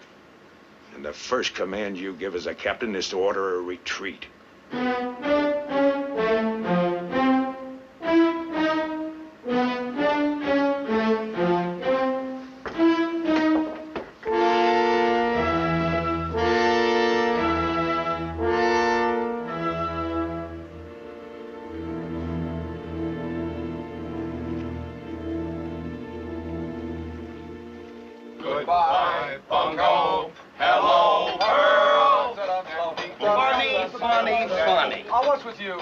And the first command you give as a captain is to order a retreat. Goodbye, Bungo. Hello, Pearl. Funny. Oh, what's with you?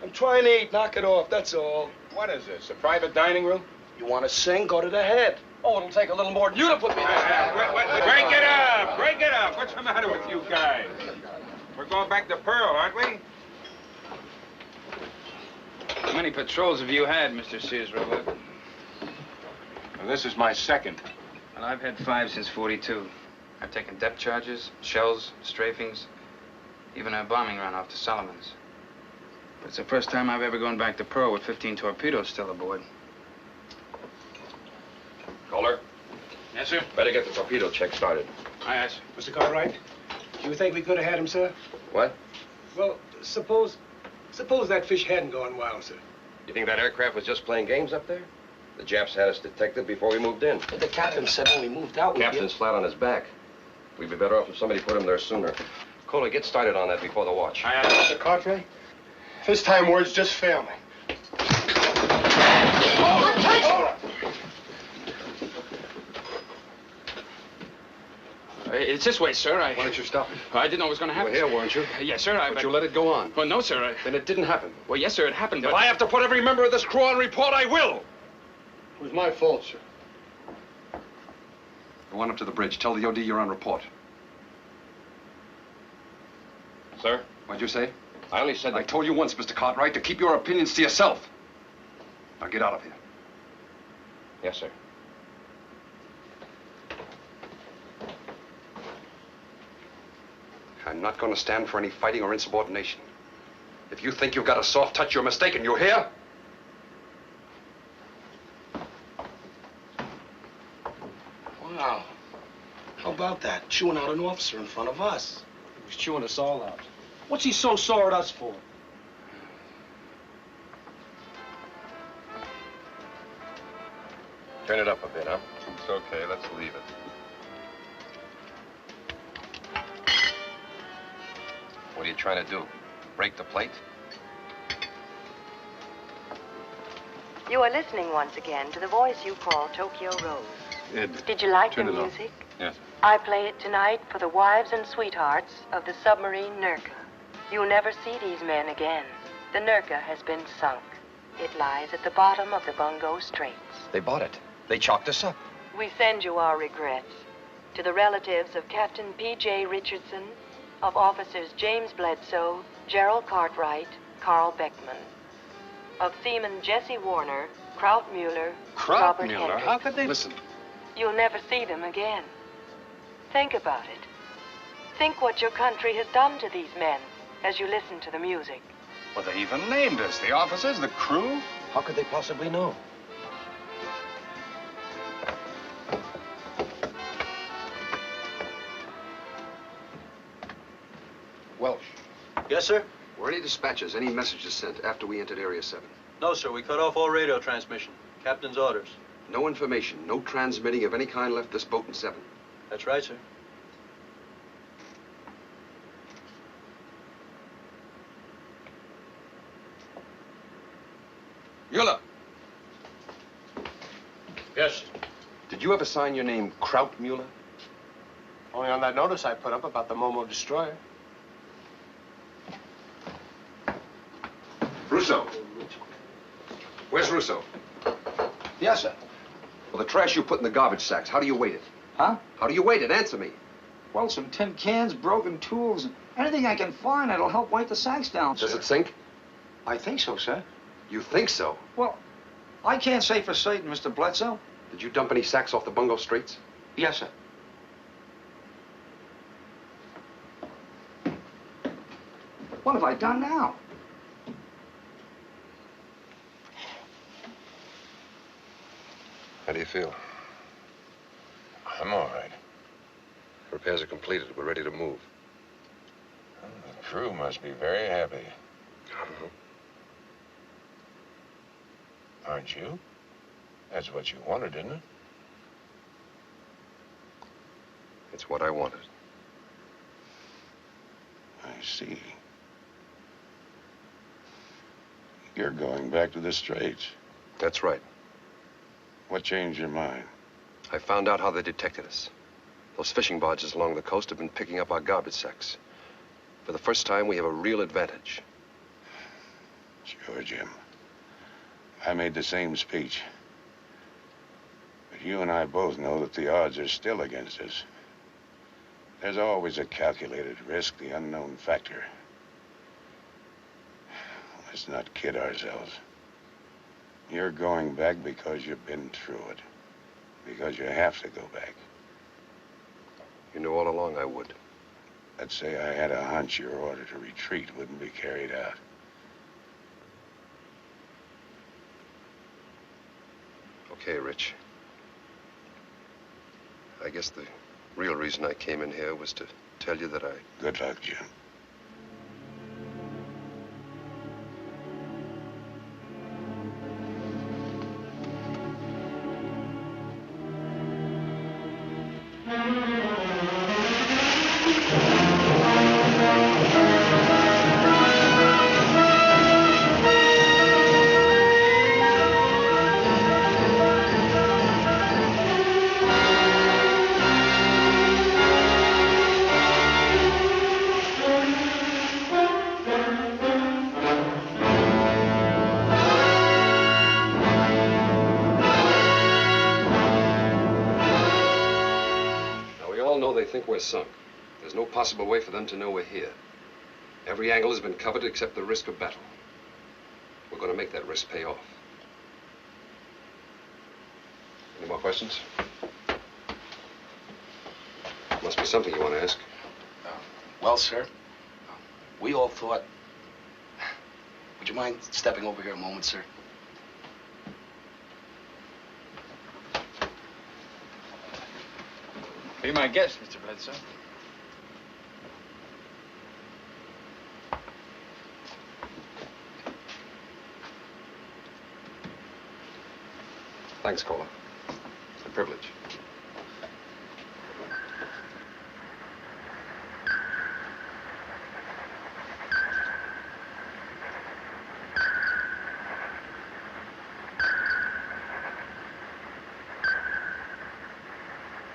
I'm trying to eat. Knock it off, that's all. What is this, a private dining room? You want to sing? Go to the head. Oh, it'll take a little more than you to put me down. Break it up! Break it up! What's the matter with you guys? We're going back to Pearl, aren't we? How many patrols have you had, Mr. Sears Roebuck? Well, this is my second. Well, I've had 5 since 42. I've taken depth charges, shells, strafings, even a bombing run off to Solomon's. But it's the first time I've ever gone back to Pearl with 15 torpedoes still aboard. Kohler? Yes, sir? Better get the torpedo check started. Aye, yes. Mr. Cartwright, do you think we could have had him, sir? What? Well, suppose that fish hadn't gone wild, sir. You think that aircraft was just playing games up there? The Japs had us detected before we moved in. But the captain said when we moved out, Captain's flat on his back. We'd be better off if somebody put him there sooner. Kohler, get started on that before the watch. Aye, aye. Mr. Cartwright, this time words just fail me. It's this way, sir. Why don't you stop it? I didn't know it was going to happen. You were here, weren't you? Yes, sir. But you let it go on. Well, no, sir. Then it didn't happen. Well, yes, sir, it happened, If but... I have to put every member of this crew on report, I will. It was my fault, sir. Go on up to the bridge. Tell the OD you're on report. Sir? What'd you say? I only said that... I told you once, Mr. Cartwright, to keep your opinions to yourself. Now get out of here. Yes, sir. I'm not going to stand for any fighting or insubordination. If you think you've got a soft touch, you're mistaken. You hear? Wow. How about that? Chewing out an officer in front of us. He was chewing us all out. What's he so sore at us for? Turn it up a bit, huh? It's okay. Let's leave it. What are you trying to do? Break the plate? You are listening once again to the voice you call Tokyo Rose. Ed, Did you like the turn it off. music? Yes. I play it tonight for the wives and sweethearts of the submarine Nurka. You'll never see these men again. The Nurka has been sunk. It lies at the bottom of the Bungo Straits. They bought it. They chalked us up. We send you our regrets to the relatives of Captain P.J. Richardson, of officers James Bledsoe, Gerald Cartwright, Carl Beckman, of seamen Jesse Warner, Kraut Mueller, Robert Hendricks. How could they... Listen. You'll never see them again. Think about it. Think what your country has done to these men as you listen to the music. Well, they even named us. The officers, the crew. How could they possibly know? Welsh. Yes, sir? Were any dispatches, any messages sent after we entered Area 7? No, sir. We cut off all radio transmission. Captain's orders. No information, no transmitting of any kind left this boat in 7. That's right, sir. Yes. Did you ever sign your name Krautmuller? Only on that notice I put up about the Momo destroyer. Russo. Where's Russo? Yes, sir. Well, the trash you put in the garbage sacks, how do you weight it? Huh? How do you weight it? Answer me. Well, some tin cans, broken tools, anything I can find that'll help weight the sacks down, sir. Does it sink? I think so, sir. You think so? Well, I can't say for certain, Mr. Bledsoe. Did you dump any sacks off the Bungo Straits? Yes, sir. What have I done now? How do you feel? I'm all right. Repairs are completed. We're ready to move. Well, the crew must be very happy. Aren't you? That's what you wanted, isn't it? It's what I wanted. I see. You're going back to the Straits. That's right. What changed your mind? I found out how they detected us. Those fishing barges along the coast have been picking up our garbage sacks. For the first time, we have a real advantage. Sure, Jim. I made the same speech. But you and I both know that the odds are still against us. There's always a calculated risk, the unknown factor. Let's not kid ourselves. You're going back because you've been through it. Because you have to go back. You knew all along I would. Let's say I had a hunch your order to retreat wouldn't be carried out. Okay, Rich. I guess the real reason I came in here was to tell you that I... Good luck, Jim. think we're sunk. There's no possible way for them to know we're here. Every angle has been covered except the risk of battle. We're going to make that risk pay off. Any more questions? Must be something you want to ask. Well, sir, we all thought... Would you mind stepping over here a moment, sir? Be my guest, Mr. Bledsoe. Thanks, caller. It's a privilege.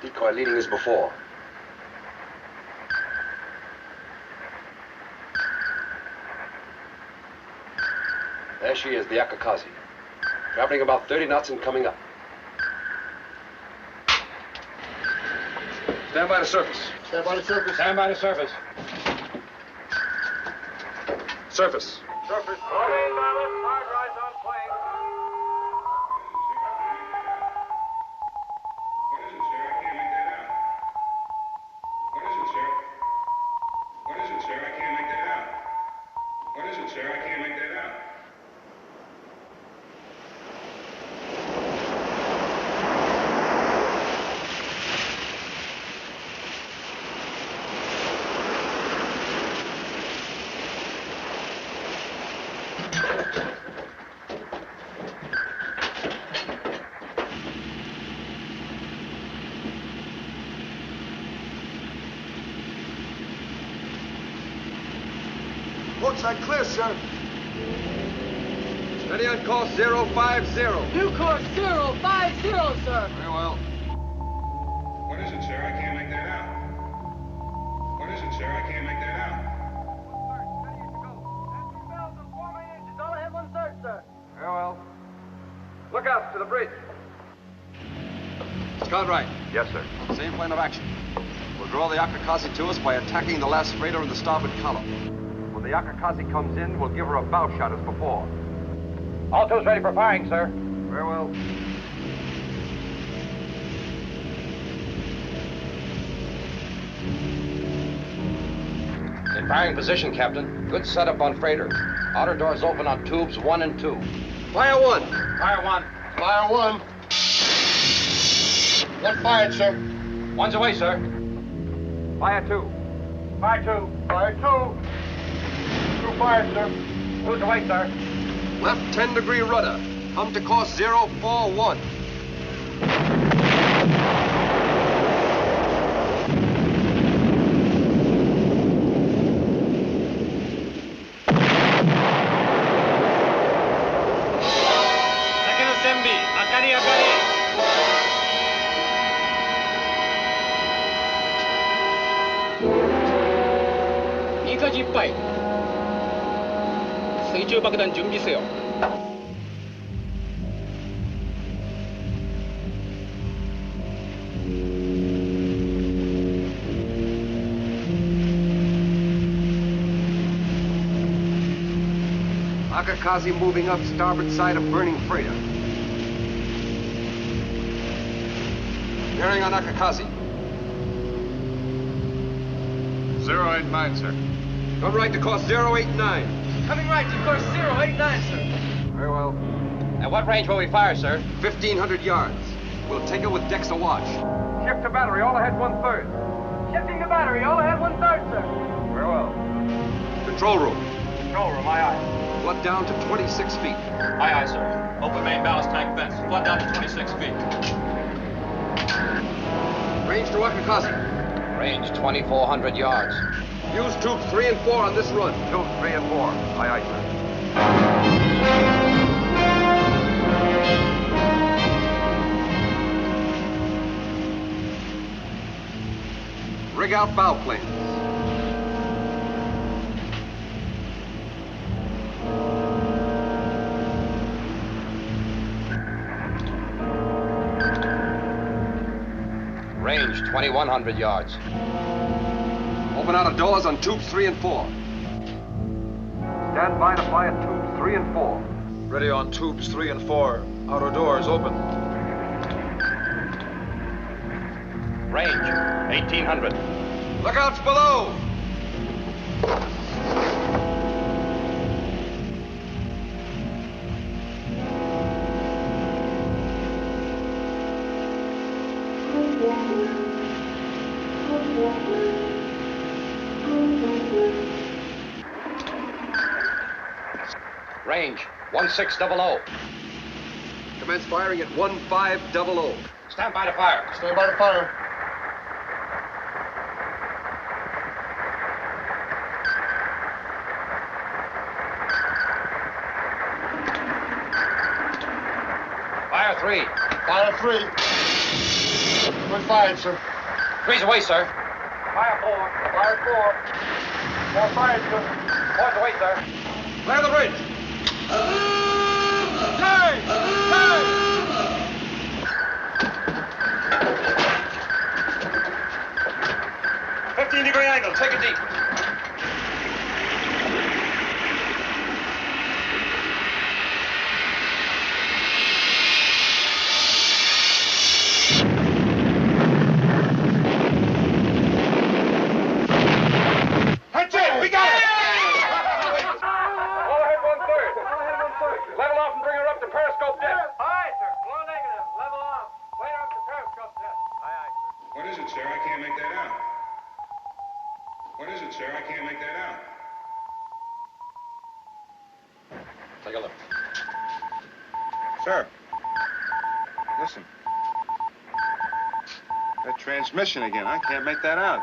Decoy leading as before. There she is, the Akakazi. Traveling about 30 knots and coming up. Stand by the surface. Stand by the surface. Stand by the surface. Surface. Surface. Hard rise on plane. What is it, sir? I can't make that out. What is it, sir? I can't make that out. Outside clear, sir. Ready on course 050. New course 050, sir. Very well. What is it, sir? I can't make that out. What is it, sir? I can't make that out. All ahead 1/3, sir. Very well. Look out to the bridge. Scout right. Yes, sir. Same plan of action. We'll draw the Akakazi to us by attacking the last freighter in the starboard column. When the Akakazi comes in, we'll give her a bow shot as before. All two's ready for firing, sir. Very well. In firing position, Captain. Good setup on freighters. Outer doors open on tubes 1 and 2. Fire 1. Fire 1. Fire 1. 1 fired, sir. 1's away, sir. Fire 2. Fire 2. Fire 2. 2 fired, sir. 2's away, sir. Left 10-degree rudder. Come to course 041. 수류박단 준비세요. Akakazi moving up starboard side of burning freighter. Bearing on Akakazi. 089, sir. Come right to course 089. Coming right to course 089, sir. Very well. At what range will we fire, sir? 1,500 yards. We'll take it with Dexter watch. Shift to battery, all ahead 1/3. Shifting the battery, all ahead 1/3, sir. Very well. Control room. Control room, aye, aye. Flood down to 26 feet. Aye, aye, sir. Open main ballast tank vents. Flood down to 26 feet. Range to Akakazi. Range 2,400 yards. Use tubes 3 and 4 on this run. Tubes 3 and 4. Aye, aye, sir. Rig out bow planes. Range 2,100 yards. Open outer doors on tubes 3 and 4. Stand by to fire tubes 3 and 4. Ready on tubes 3 and 4. Outer doors open. Range 1,800. Lookouts below! Range 1,600. Commence firing at 1,500. Stand by to fire. Stand by to fire. Fire 3. Fire 3. 1 fired, sir. 3's away, sir. Fire 4. Fire 4. 4 fired, sir. 4's away, sir. Clear the bridge. Turn! Turn! 15-degree angle. Take it deep. That's it! We got it! All ahead 1/3. Level off and bring her up to periscope depth. Aye, sir. More negative. Level off. Way up to periscope depth. Aye, aye, sir. What is it, sir? I can't make that out. What is it, sir? I can't make that out. Take a look. Sir. Listen. That transmission again. I can't make that out.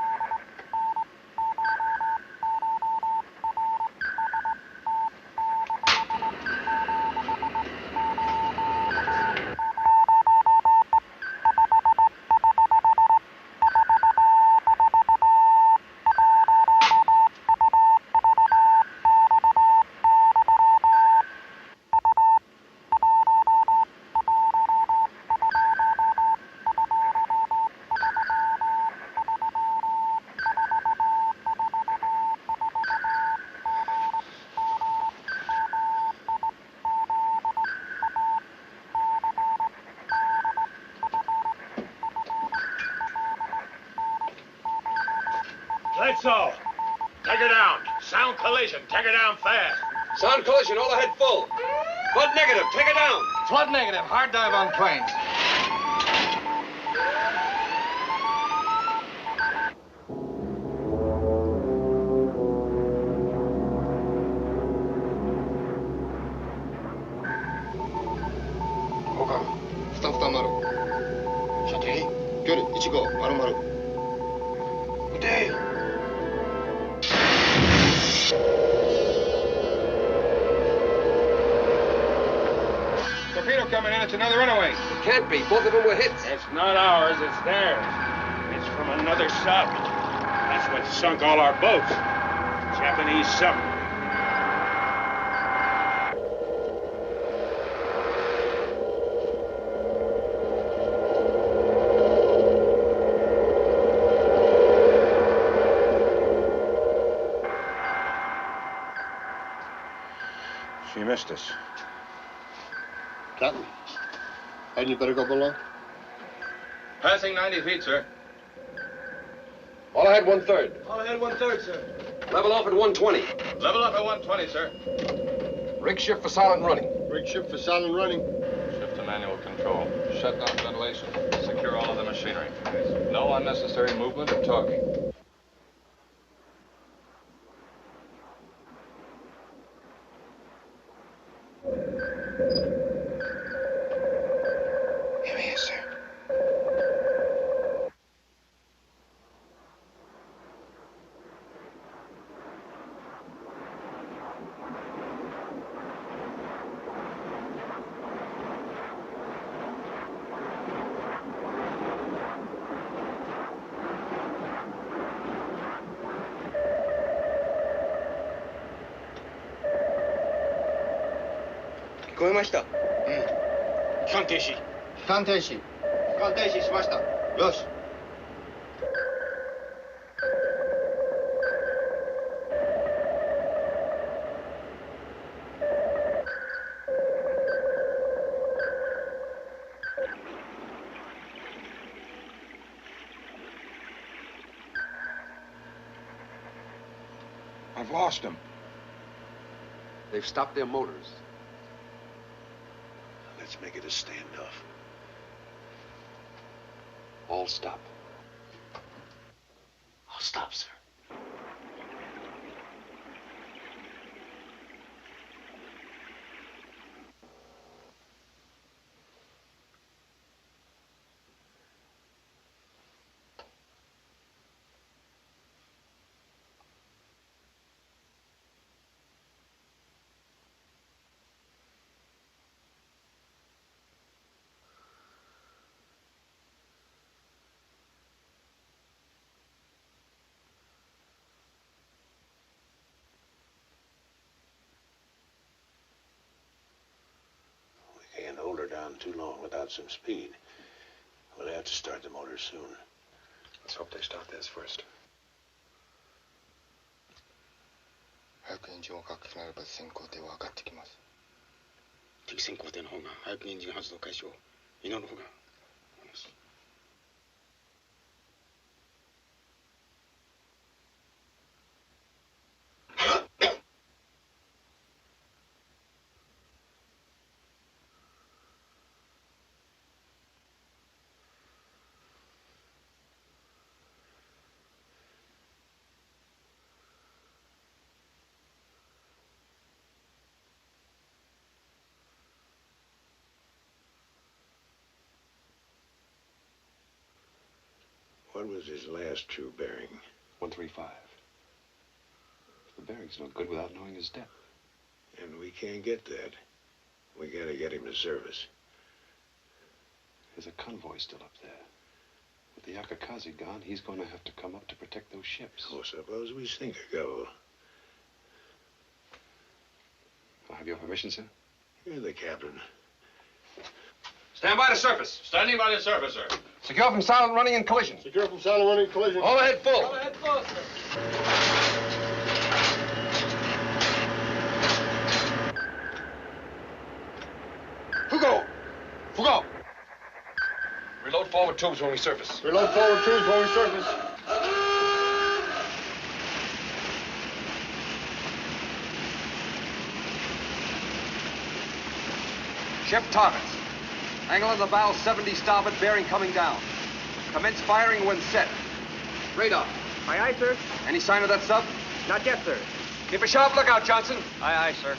so. Take her down. Sound collision. Take her down fast. Sound collision, all ahead full. Flood negative, take her down. Flood negative. Hard dive on planes. Torpedo coming in. It's another runaway. It can't be. Both of them were hits. It's not ours, it's theirs. It's from another sub. That's what sunk all our boats. Japanese submarine. She missed us. Captain, hadn't you better go below? Passing 90 feet, sir. All ahead 1/3. All ahead 1/3, sir. Level off at 120. Level up at 120, sir. Rig shift for silent running. Rig shift for silent running. Shift to manual control. Shut down ventilation. Secure all of the machinery. No unnecessary movement or talking. Here he is, sir. I've lost them. They've stopped their motors. Let's make it a standoff. All stop. I'll stop, sir. Hold her down too long without some speed. We'll have to start the motor soon. Let's hope they start theirs first. 早くエンジンをかけなれば先行艇は上がってきます。敵先行艇の方が早くエンジン発動開始を祈る方が。What was his last true bearing? 135. The bearing's no good without knowing his depth. And we can't get that. We gotta get him to service. There's a convoy still up there. With the Akakazi gone, he's going to have to come up to protect those ships. Oh, suppose we sink a couple. I'll have your permission, sir? You're the captain. Stand by the surface. Standing by the surface, sir. Secure from silent running and collision. Secure from silent running and collision. All ahead full. All ahead full, sir. Fugo! Reload forward tubes when we surface. Reload forward tubes when we surface. Shift targets. Angle of the bow 70 starboard, bearing coming down. Commence firing when set. Radar. Aye, aye, sir. Any sign of that sub? Not yet, sir. Keep a sharp lookout, Johnson. Aye, aye, sir.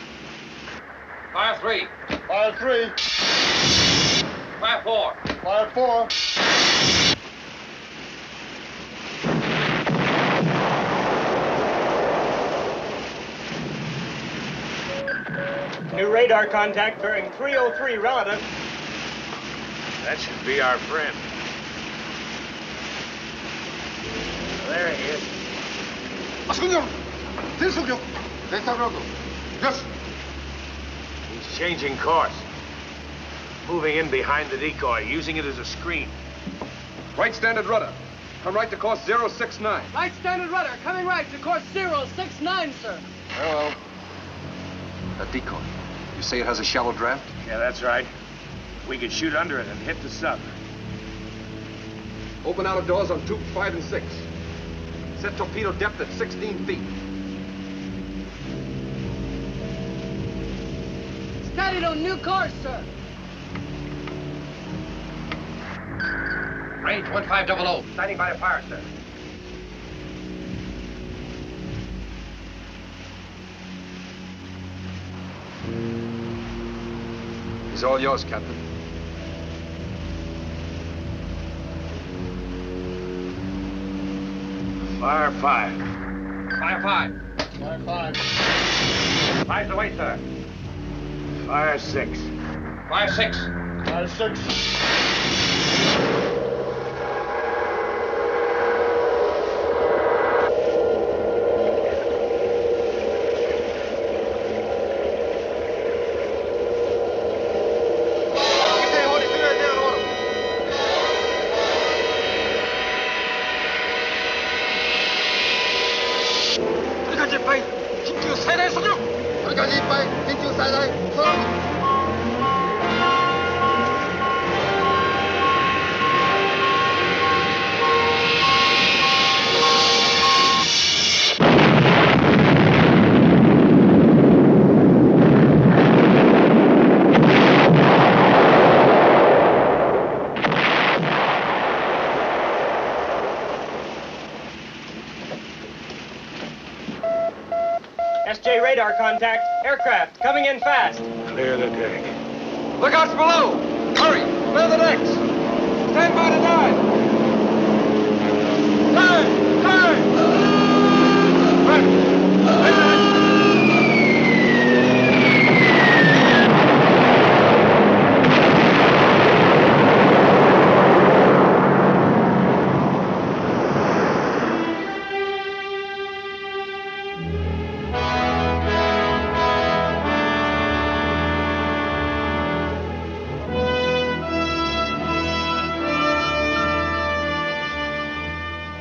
Fire 3. Fire 3. Fire 4. Fire 4. New radar contact bearing 303 relative. That should be our friend. There he is. Yes. He's changing course. Moving in behind the decoy, using it as a screen. Right standard rudder. Come right to course 069. Right standard rudder, coming right to course 069, sir. Well, that decoy. You say it has a shallow draft? Yeah, that's right. We could shoot under it and hit the sub. Open outer doors on tubes 5 and 6. Set torpedo depth at 16 feet. Started on new course, sir. Range 1500. Standing by the fire, sir. He's all yours, Captain. Fire 5. Fire 5. Fire 5. Five's away, sir. Fire 6. Fire 6. Fire 6. SJ radar contact. Aircraft coming in fast. Clear the deck. Lookouts below! Hurry! Clear the decks! Stand by to dive! Dive! Dive! Right!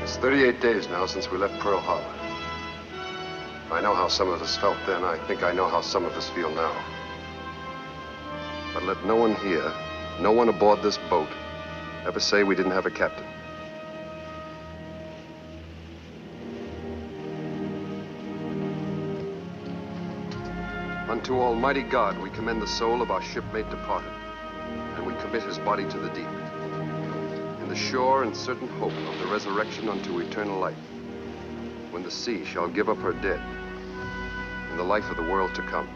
It's 38 days now since we left Pearl Harbor. I know how some of us felt then. I think I know how some of us feel now. But let no one here, no one aboard this boat, ever say we didn't have a captain. Unto Almighty God we commend the soul of our shipmate departed, and we commit his body to the deep, in the sure and certain hope of the resurrection unto eternal life, when the sea shall give up her dead, in the life of the world to come.